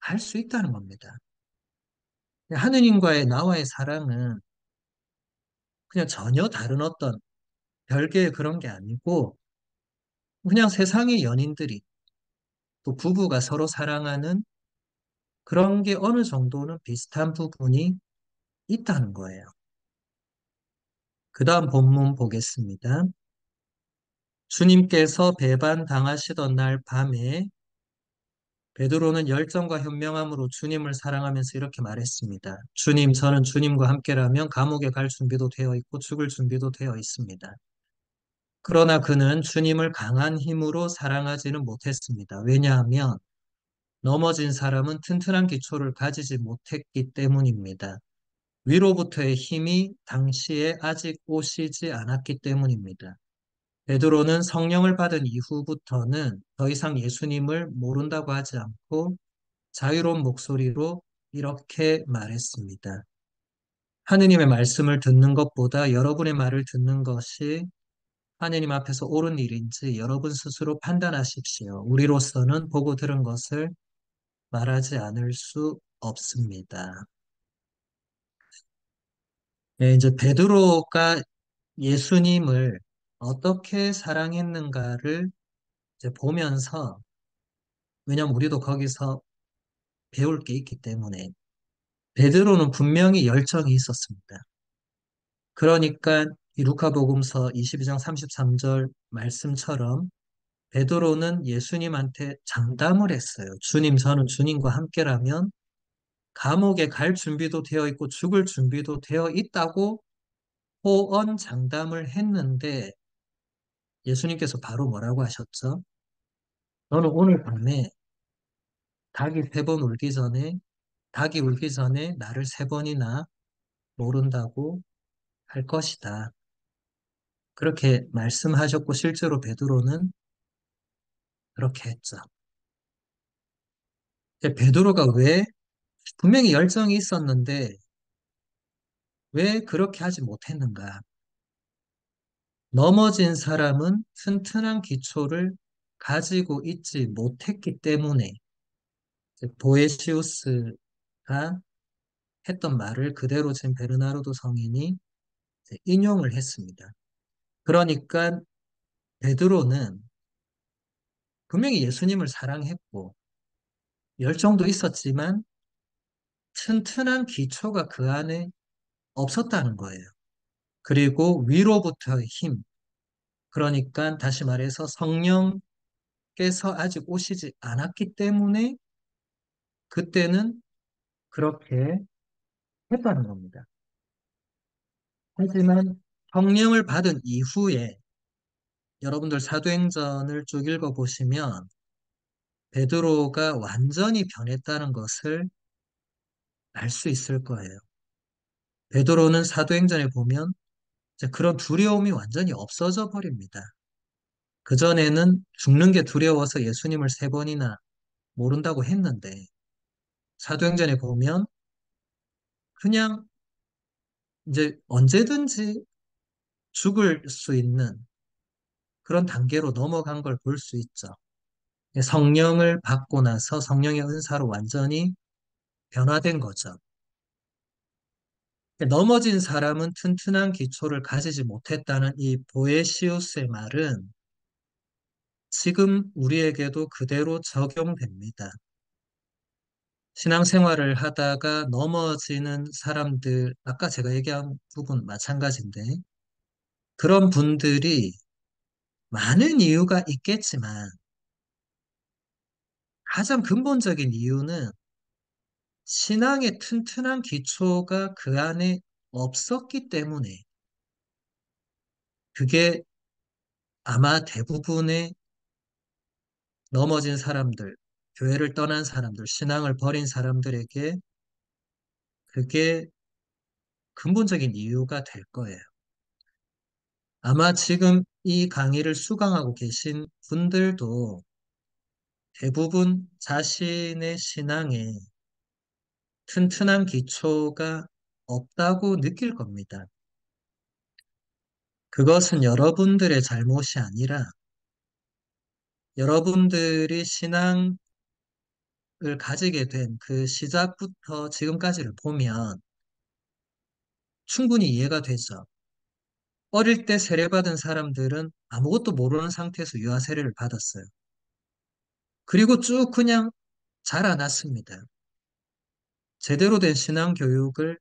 갈 수 있다는 겁니다. 하느님과의 나와의 사랑은 그냥 전혀 다른 어떤 별개의 그런 게 아니고 그냥 세상의 연인들이 또 부부가 서로 사랑하는 그런 게 어느 정도는 비슷한 부분이 있다는 거예요. 그 다음 본문 보겠습니다. 주님께서 배반 당하시던 날 밤에 베드로는 열정과 현명함으로 주님을 사랑하면서 이렇게 말했습니다. 주님, 저는 주님과 함께라면 감옥에 갈 준비도 되어 있고 죽을 준비도 되어 있습니다. 그러나 그는 주님을 강한 힘으로 사랑하지는 못했습니다. 왜냐하면 넘어진 사람은 튼튼한 기초를 가지지 못했기 때문입니다. 위로부터의 힘이 당시에 아직 오시지 않았기 때문입니다. 베드로는 성령을 받은 이후부터는 더 이상 예수님을 모른다고 하지 않고 자유로운 목소리로 이렇게 말했습니다. 하느님의 말씀을 듣는 것보다 여러분의 말을 듣는 것이 하느님 앞에서 옳은 일인지 여러분 스스로 판단하십시오. 우리로서는 보고 들은 것을 말하지 않을 수 없습니다. 네, 이제 베드로가 예수님을 어떻게 사랑했는가를 이제 보면서, 왜냐면 우리도 거기서 배울 게 있기 때문에, 베드로는 분명히 열정이 있었습니다. 그러니까 이 루카복음서 22장 33절 말씀처럼 베드로는 예수님한테 장담을 했어요. 주님, 저는 주님과 함께라면 감옥에 갈 준비도 되어 있고 죽을 준비도 되어 있다고 호언 장담을 했는데 예수님께서 바로 뭐라고 하셨죠? 너는 오늘 밤에 닭이 울기 전에 나를 세 번이나 모른다고 할 것이다. 그렇게 말씀하셨고 실제로 베드로는 그렇게 했죠. 베드로가 왜 분명히 열정이 있었는데 왜 그렇게 하지 못했는가? 넘어진 사람은 튼튼한 기초를 가지고 있지 못했기 때문에 이제 보에시우스가 했던 말을 그대로 지금 베르나르도 성인이 이제 인용을 했습니다. 그러니까 베드로는 분명히 예수님을 사랑했고 열정도 있었지만 튼튼한 기초가 그 안에 없었다는 거예요. 그리고 위로부터의 힘, 그러니까 다시 말해서 성령께서 아직 오시지 않았기 때문에 그때는 그렇게 했다는 겁니다. 하지만 성령을 받은 이후에 여러분들 사도행전을 쭉 읽어보시면 베드로가 완전히 변했다는 것을 알 수 있을 거예요. 베드로는 사도행전에 보면 이제 그런 두려움이 완전히 없어져 버립니다. 그전에는 죽는 게 두려워서 예수님을 세 번이나 모른다고 했는데 사도행전에 보면 그냥 이제 언제든지 죽을 수 있는 그런 단계로 넘어간 걸 볼 수 있죠. 성령을 받고 나서 성령의 은사로 완전히 변화된 거죠. 넘어진 사람은 튼튼한 기초를 가지지 못했다는 이 보에시우스의 말은 지금 우리에게도 그대로 적용됩니다. 신앙생활을 하다가 넘어지는 사람들, 아까 제가 얘기한 부분 마찬가지인데, 그런 분들이 많은 이유가 있겠지만, 가장 근본적인 이유는 신앙의 튼튼한 기초가 그 안에 없었기 때문에, 그게 아마 대부분의 넘어진 사람들, 교회를 떠난 사람들, 신앙을 버린 사람들에게 그게 근본적인 이유가 될 거예요. 아마 지금 이 강의를 수강하고 계신 분들도 대부분 자신의 신앙에 튼튼한 기초가 없다고 느낄 겁니다. 그것은 여러분들의 잘못이 아니라 여러분들이 신앙을 가지게 된 그 시작부터 지금까지를 보면 충분히 이해가 되죠. 어릴 때 세례받은 사람들은 아무것도 모르는 상태에서 유아 세례를 받았어요. 그리고 쭉 그냥 자라났습니다. 제대로 된 신앙 교육을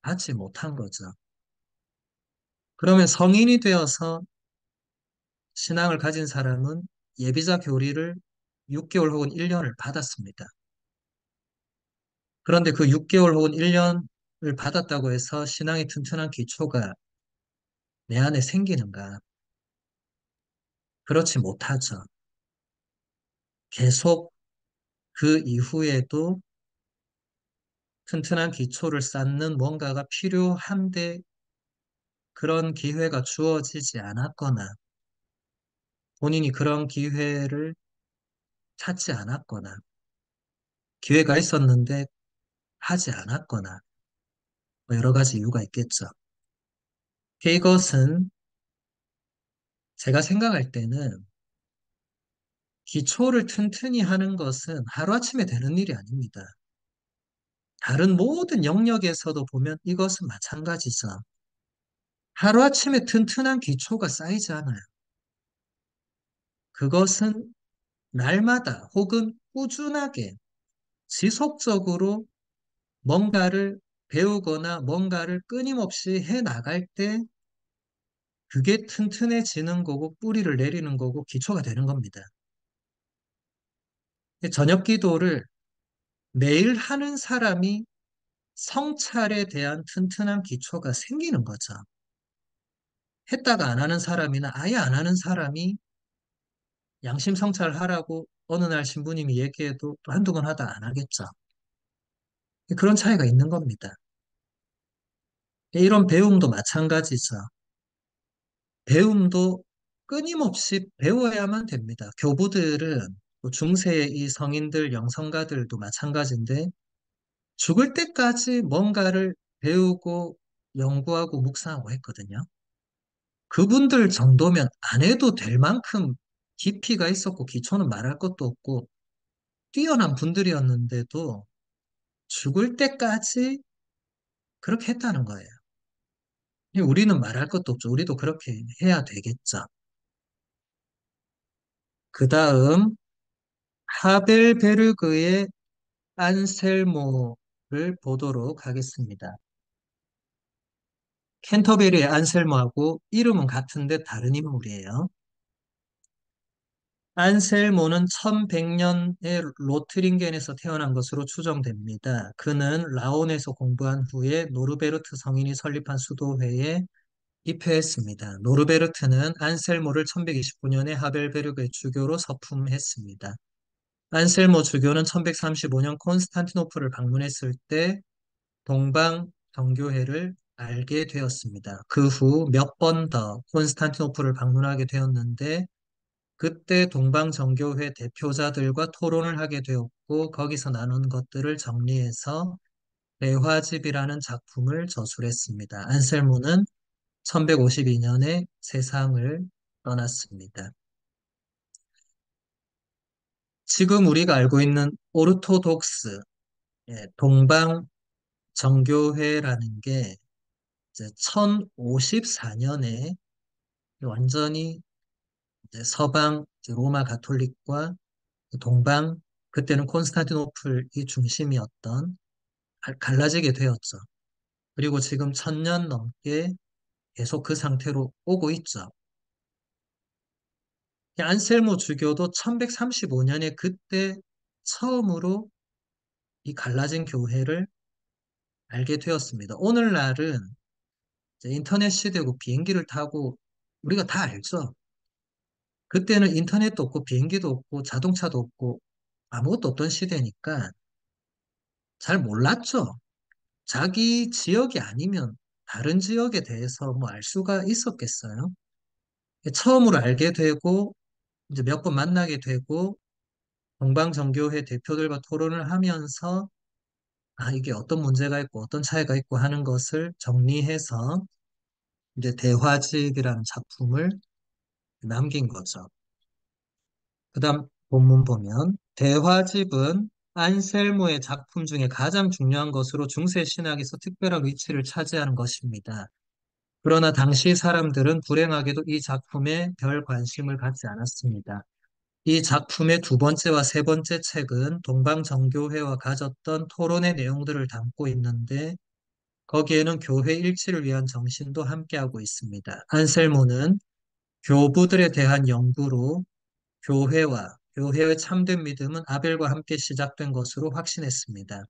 받지 못한 거죠. 그러면 성인이 되어서 신앙을 가진 사람은 예비자 교리를 6개월 혹은 1년을 받았습니다. 그런데 그 6개월 혹은 1년을 받았다고 해서 신앙의 튼튼한 기초가 내 안에 생기는가? 그렇지 못하죠. 계속 그 이후에도 튼튼한 기초를 쌓는 뭔가가 필요한데 그런 기회가 주어지지 않았거나 본인이 그런 기회를 찾지 않았거나 기회가 있었는데 하지 않았거나 뭐 여러 가지 이유가 있겠죠. 이것은 제가 생각할 때는 기초를 튼튼히 하는 것은 하루아침에 되는 일이 아닙니다. 다른 모든 영역에서도 보면 이것은 마찬가지죠. 하루아침에 튼튼한 기초가 쌓이지 않아요. 그것은 날마다 혹은 꾸준하게 지속적으로 뭔가를 배우거나 뭔가를 끊임없이 해 나갈 때 그게 튼튼해지는 거고 뿌리를 내리는 거고 기초가 되는 겁니다. 저녁 기도를 매일 하는 사람이 성찰에 대한 튼튼한 기초가 생기는 거죠. 했다가 안 하는 사람이나 아예 안 하는 사람이 양심 성찰하라고 어느 날 신부님이 얘기해도 또 한두 번 하다 안 하겠죠. 그런 차이가 있는 겁니다. 이런 배움도 마찬가지죠. 배움도 끊임없이 배워야만 됩니다. 교부들은 뭐 중세의 이 성인들, 영성가들도 마찬가지인데 죽을 때까지 뭔가를 배우고 연구하고 묵상하고 했거든요. 그분들 정도면 안 해도 될 만큼 깊이가 있었고 기초는 말할 것도 없고 뛰어난 분들이었는데도 죽을 때까지 그렇게 했다는 거예요. 우리는 말할 것도 없죠. 우리도 그렇게 해야 되겠죠. 그 다음 하벨베르그의 안셀모를 보도록 하겠습니다. 캔터베리의 안셀모하고 이름은 같은데 다른 인물이에요. 안셀모는 1100년에 로트링겐에서 태어난 것으로 추정됩니다. 그는 라온에서 공부한 후에 노르베르트 성인이 설립한 수도회에 입회했습니다. 노르베르트는 안셀모를 1129년에 하벨베르그의 주교로 서품했습니다. 안셀모 주교는 1135년 콘스탄티노플을 방문했을 때 동방 정교회를 알게 되었습니다. 그 후 몇 번 더 콘스탄티노플을 방문하게 되었는데 그때 동방정교회 대표자들과 토론을 하게 되었고 거기서 나눈 것들을 정리해서 대화집이라는 작품을 저술했습니다. 안셀모는 1152년에 세상을 떠났습니다. 지금 우리가 알고 있는 오르토독스, 동방 정교회라는 게 이제 1054년에 완전히 이제 서방 이제 로마 가톨릭과 동방 그때는 콘스탄티노플이 중심이었던 갈라지게 되었죠. 그리고 지금 1000년 넘게 계속 그 상태로 오고 있죠. 안셀모 주교도 1135년에 그때 처음으로 이 갈라진 교회를 알게 되었습니다. 오늘날은 이제 인터넷 시대고 비행기를 타고 우리가 다 알죠. 그때는 인터넷도 없고 비행기도 없고 자동차도 없고 아무것도 없던 시대니까 잘 몰랐죠. 자기 지역이 아니면 다른 지역에 대해서 뭐 알 수가 있었겠어요. 처음으로 알게 되고 이제 몇 번 만나게 되고 동방정교회 대표들과 토론을 하면서 아, 이게 어떤 문제가 있고 어떤 차이가 있고 하는 것을 정리해서 이제 대화집이라는 작품을 남긴 거죠. 그다음 본문 보면 대화집은 안셀모의 작품 중에 가장 중요한 것으로 중세 신학에서 특별한 위치를 차지하는 것입니다. 그러나 당시 사람들은 불행하게도 이 작품에 별 관심을 갖지 않았습니다. 이 작품의 두 번째와 세 번째 책은 동방정교회와 가졌던 토론의 내용들을 담고 있는데 거기에는 교회 일치를 위한 정신도 함께하고 있습니다. 안셀모는 교부들에 대한 연구로 교회의 참된 믿음은 아벨과 함께 시작된 것으로 확신했습니다.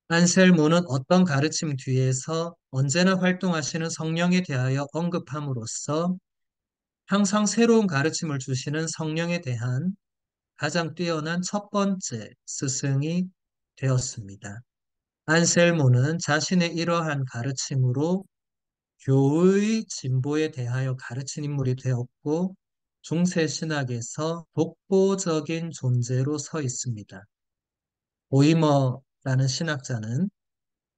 안셀모는 어떤 가르침 뒤에서 언제나 활동하시는 성령에 대하여 언급함으로써 항상 새로운 가르침을 주시는 성령에 대한 가장 뛰어난 첫 번째 스승이 되었습니다. 안셀모는 자신의 이러한 가르침으로 교의 진보에 대하여 가르친 인물이 되었고 중세 신학에서 독보적인 존재로 서 있습니다. 보이머라는 신학자는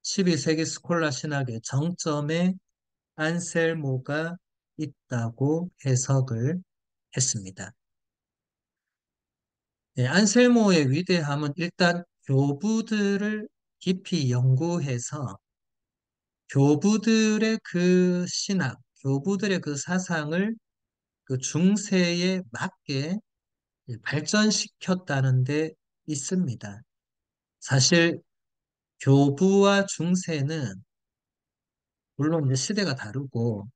12세기 스콜라 신학의 정점에 안셀모가 있다고 해석을 했습니다. 네, 안셀모의 위대함은 일단 교부들을 깊이 연구해서 교부들의 그 신학, 교부들의 그 사상을 그 중세에 맞게 발전시켰다는 데 있습니다. 사실 교부와 중세는 물론 이제 시대가 다르고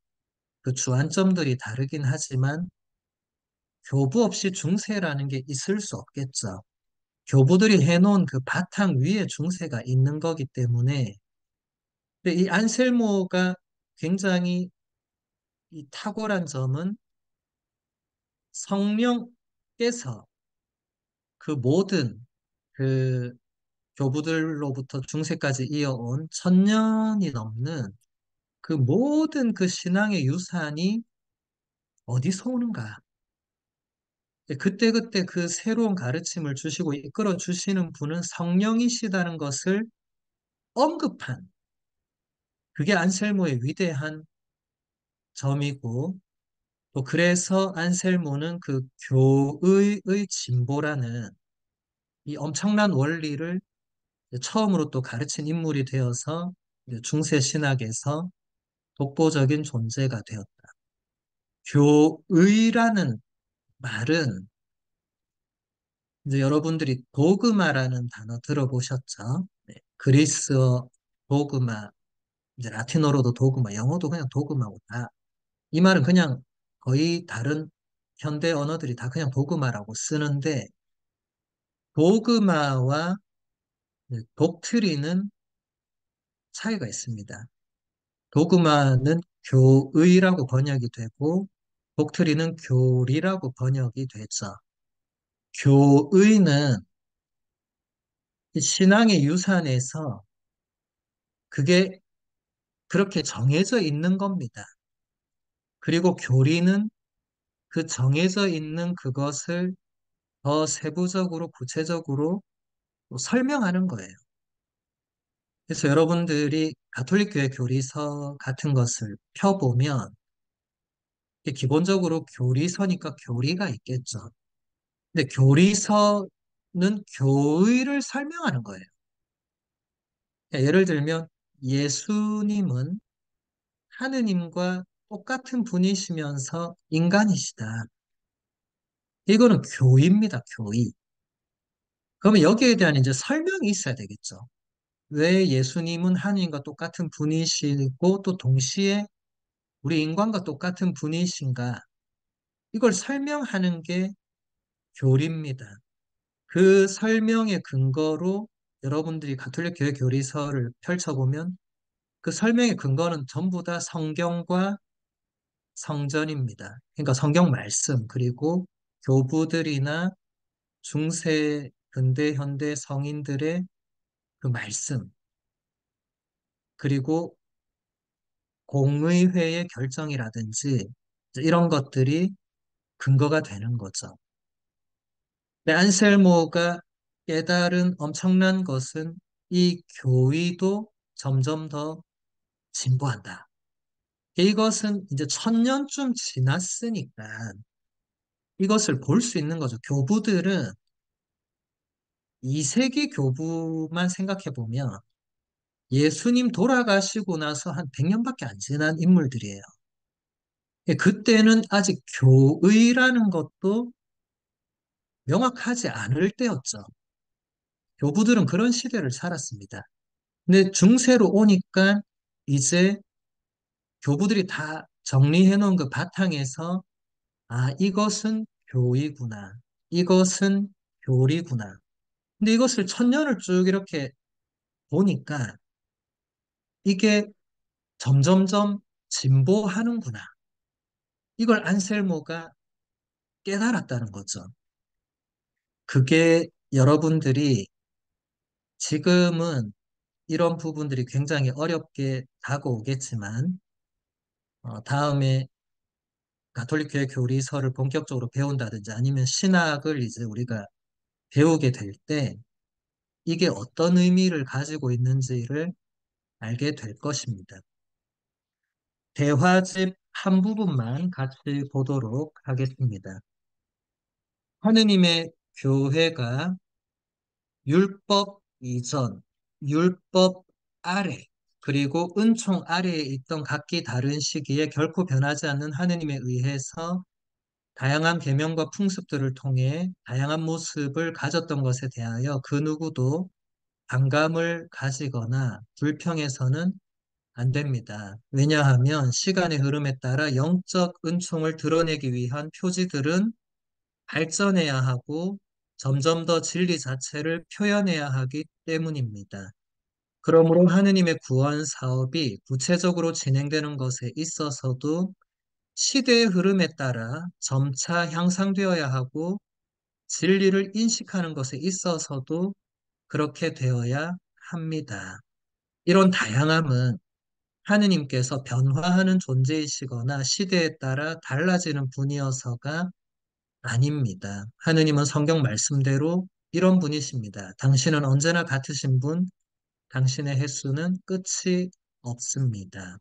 그 주안점들이 다르긴 하지만 교부 없이 중세라는 게 있을 수 없겠죠. 교부들이 해놓은 그 바탕 위에 중세가 있는 거기 때문에 근데 이 안셀모가 굉장히 이 탁월한 점은 성령께서 그 모든 그 교부들로부터 중세까지 이어온 1000년이 넘는 그 모든 그 신앙의 유산이 어디서 오는가? 그때그때 그 새로운 가르침을 주시고 이끌어 주시는 분은 성령이시다는 것을 언급한 그게 안셀모의 위대한 점이고 또 그래서 안셀모는 그 교의의 진보라는 이 엄청난 원리를 처음으로 또 가르친 인물이 되어서 중세 신학에서 독보적인 존재가 되었다. 교의라는 말은 이제 여러분들이 도그마라는 단어 들어보셨죠? 네, 그리스어 도그마, 이제 라틴어로도 도그마, 영어도 그냥 도그마고 다. 이 말은 그냥 거의 다른 현대 언어들이 다 그냥 도그마라고 쓰는데 도그마와 독트린은 차이가 있습니다. 도그마는 교의라고 번역이 되고 독트린은 교리라고 번역이 되죠. 교의는 이 신앙의 유산에서 그게 그렇게 정해져 있는 겁니다. 그리고 교리는 그 정해져 있는 그것을 더 세부적으로 구체적으로 또 설명하는 거예요. 그래서 여러분들이 가톨릭 교회 교리서 같은 것을 펴보면 이게 기본적으로 교리서니까 교리가 있겠죠. 근데 교리서는 교의를 설명하는 거예요. 그러니까 예를 들면 예수님은 하느님과 똑같은 분이시면서 인간이시다. 이거는 교의입니다, 교의. 그러면 여기에 대한 이제 설명이 있어야 되겠죠. 왜 예수님은 하느님과 똑같은 분이시고 또 동시에 우리 인간과 똑같은 분이신가? 이걸 설명하는 게 교리입니다. 그 설명의 근거로 여러분들이 가톨릭 교회 교리서를 펼쳐보면 그 설명의 근거는 전부 다 성경과 성전입니다. 그러니까 성경 말씀, 그리고 교부들이나 중세, 근대, 현대 성인들의 그 말씀, 그리고 공의회의 결정이라든지 이런 것들이 근거가 되는 거죠. 근데 안셀모가 깨달은 엄청난 것은 이 교의도 점점 더 진보한다. 이것은 이제 1000년쯤 지났으니까 이것을 볼 수 있는 거죠. 교부들은 2세기 교부만 생각해 보면 예수님 돌아가시고 나서 한 100년밖에 안 지난 인물들이에요. 그때는 아직 교의라는 것도 명확하지 않을 때였죠. 교부들은 그런 시대를 살았습니다. 근데 중세로 오니까 이제 교부들이 다 정리해 놓은 그 바탕에서 아, 이것은 교의구나. 이것은 교리구나. 근데 이것을 천년을 쭉 이렇게 보니까 이게 점점점 진보하는구나. 이걸 안셀모가 깨달았다는 거죠. 그게 여러분들이 지금은 이런 부분들이 굉장히 어렵게 다가오겠지만, 다음에 가톨릭교회 교리서를 본격적으로 배운다든지 아니면 신학을 이제 우리가 배우게 될 때 이게 어떤 의미를 가지고 있는지를 알게 될 것입니다. 대화집 한 부분만 같이 보도록 하겠습니다. 하느님의 교회가 율법 이전, 율법 아래, 그리고 은총 아래에 있던 각기 다른 시기에 결코 변하지 않는 하느님에 의해서 다양한 계명과 풍습들을 통해 다양한 모습을 가졌던 것에 대하여 그 누구도 반감을 가지거나 불평해서는 안 됩니다. 왜냐하면 시간의 흐름에 따라 영적 은총을 드러내기 위한 표지들은 발전해야 하고 점점 더 진리 자체를 표현해야 하기 때문입니다. 그러므로 하느님의 구원 사업이 구체적으로 진행되는 것에 있어서도 시대의 흐름에 따라 점차 향상되어야 하고 진리를 인식하는 것에 있어서도 그렇게 되어야 합니다. 이런 다양함은 하느님께서 변화하는 존재이시거나 시대에 따라 달라지는 분이어서가 아닙니다. 하느님은 성경 말씀대로 이런 분이십니다. 당신은 언제나 같으신 분, 당신의 횟수는 끝이 없습니다.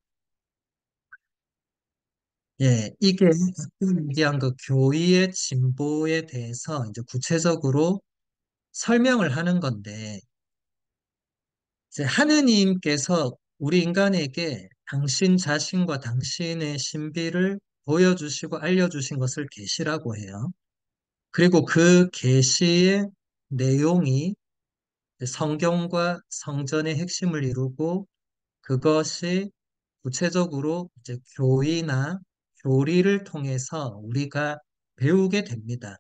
예, 이게 아까 얘기한 그 교의의 진보에 대해서 이제 구체적으로 설명을 하는 건데, 이제 하느님께서 우리 인간에게 당신 자신과 당신의 신비를 보여주시고 알려주신 것을 계시라고 해요. 그리고 그 계시의 내용이 성경과 성전의 핵심을 이루고 그것이 구체적으로 이제 교의나 교리를 통해서 우리가 배우게 됩니다.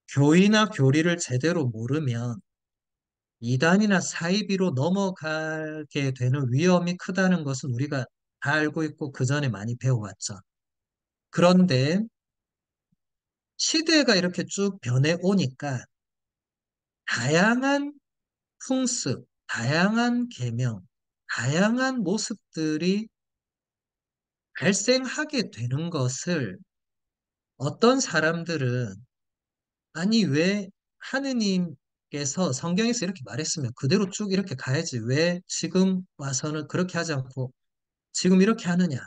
교의나 교리를 제대로 모르면 이단이나 사이비로 넘어가게 되는 위험이 크다는 것은 우리가 다 알고 있고 그 전에 많이 배워왔죠. 그런데 시대가 이렇게 쭉 변해 오니까 다양한 풍습, 다양한 계명, 다양한 모습들이 발생하게 되는 것을 어떤 사람들은 아니 왜 하느님께서 성경에서 이렇게 말했으면 그대로 쭉 이렇게 가야지 왜 지금 와서는 그렇게 하지 않고 지금 이렇게 하느냐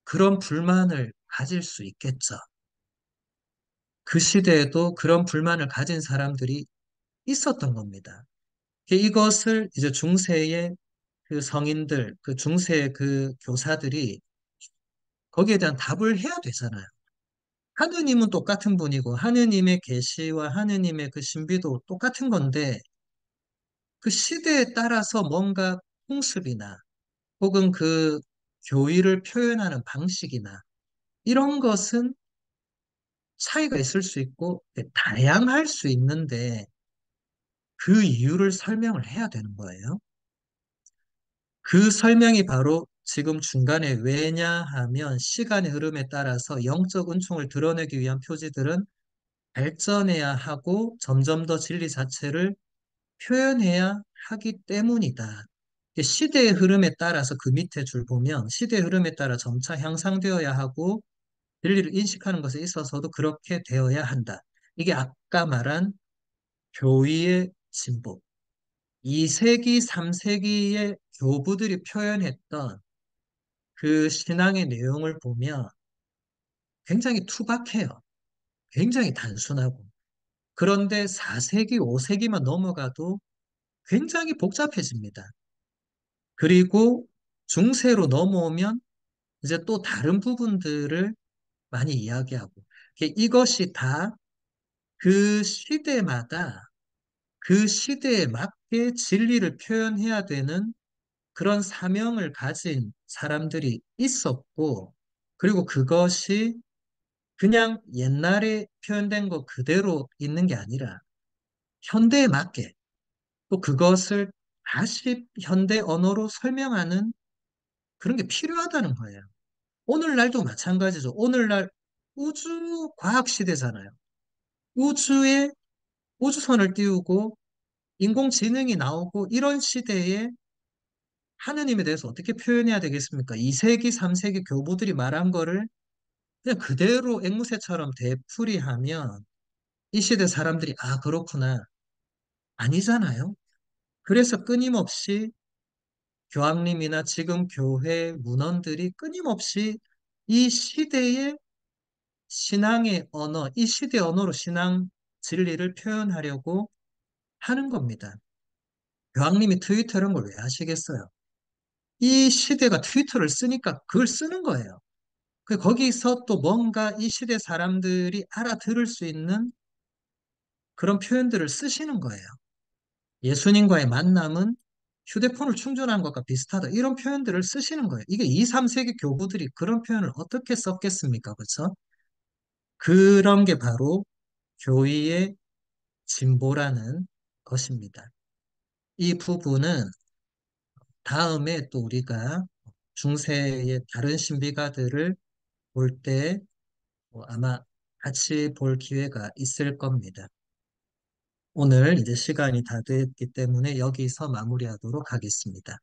그런 불만을 가질 수 있겠죠. 그 시대에도 그런 불만을 가진 사람들이 있었던 겁니다. 이것을 이제 중세의 그 성인들, 그 중세의 그 교사들이 거기에 대한 답을 해야 되잖아요. 하느님은 똑같은 분이고 하느님의 계시와 하느님의 그 신비도 똑같은 건데 그 시대에 따라서 뭔가 풍습이나 혹은 그 교의를 표현하는 방식이나 이런 것은 차이가 있을 수 있고 다양할 수 있는데 그 이유를 설명을 해야 되는 거예요. 그 설명이 바로 지금 중간에 왜냐하면 시간의 흐름에 따라서 영적 은총을 드러내기 위한 표지들은 발전해야 하고 점점 더 진리 자체를 표현해야 하기 때문이다. 시대의 흐름에 따라서 그 밑에 줄 보면 시대의 흐름에 따라 점차 향상되어야 하고 진리를 인식하는 것에 있어서도 그렇게 되어야 한다. 이게 아까 말한 교의의 진보. 2세기, 3세기의 교부들이 표현했던 그 신앙의 내용을 보면 굉장히 투박해요. 굉장히 단순하고. 그런데 4세기, 5세기만 넘어가도 굉장히 복잡해집니다. 그리고 중세로 넘어오면 이제 또 다른 부분들을 많이 이야기하고 이것이 다 그 시대마다 그 시대에 맞게 진리를 표현해야 되는 그런 사명을 가진 사람들이 있었고, 그리고 그것이 그냥 옛날에 표현된 거 그대로 있는 게 아니라 현대에 맞게 또 그것을 다시 현대 언어로 설명하는 그런 게 필요하다는 거예요. 오늘날도 마찬가지죠. 오늘날 우주 과학 시대잖아요. 우주에 우주선을 띄우고 인공지능이 나오고 이런 시대에 하느님에 대해서 어떻게 표현해야 되겠습니까? 2세기, 3세기 교부들이 말한 거를 그냥 그대로 앵무새처럼 되풀이하면 이 시대 사람들이 아, 그렇구나. 아니잖아요. 그래서 끊임없이 교황님이나 지금 교회 문원들이 끊임없이 이 시대의 신앙의 언어, 이 시대 언어로 신앙 진리를 표현하려고 하는 겁니다. 교황님이 트위터 이런 걸 왜 하시겠어요? 이 시대가 트위터를 쓰니까 그걸 쓰는 거예요. 거기서 또 뭔가 이 시대 사람들이 알아들을 수 있는 그런 표현들을 쓰시는 거예요. 예수님과의 만남은 휴대폰을 충전한 것과 비슷하다. 이런 표현들을 쓰시는 거예요. 이게 2, 3세기 교부들이 그런 표현을 어떻게 썼겠습니까? 그렇죠? 그런 게 바로 교의의 진보라는 것입니다. 이 부분은 다음에 또 우리가 중세의 다른 신비가들을 볼 때 아마 같이 볼 기회가 있을 겁니다. 오늘 이제 시간이 다 됐기 때문에 여기서 마무리하도록 하겠습니다.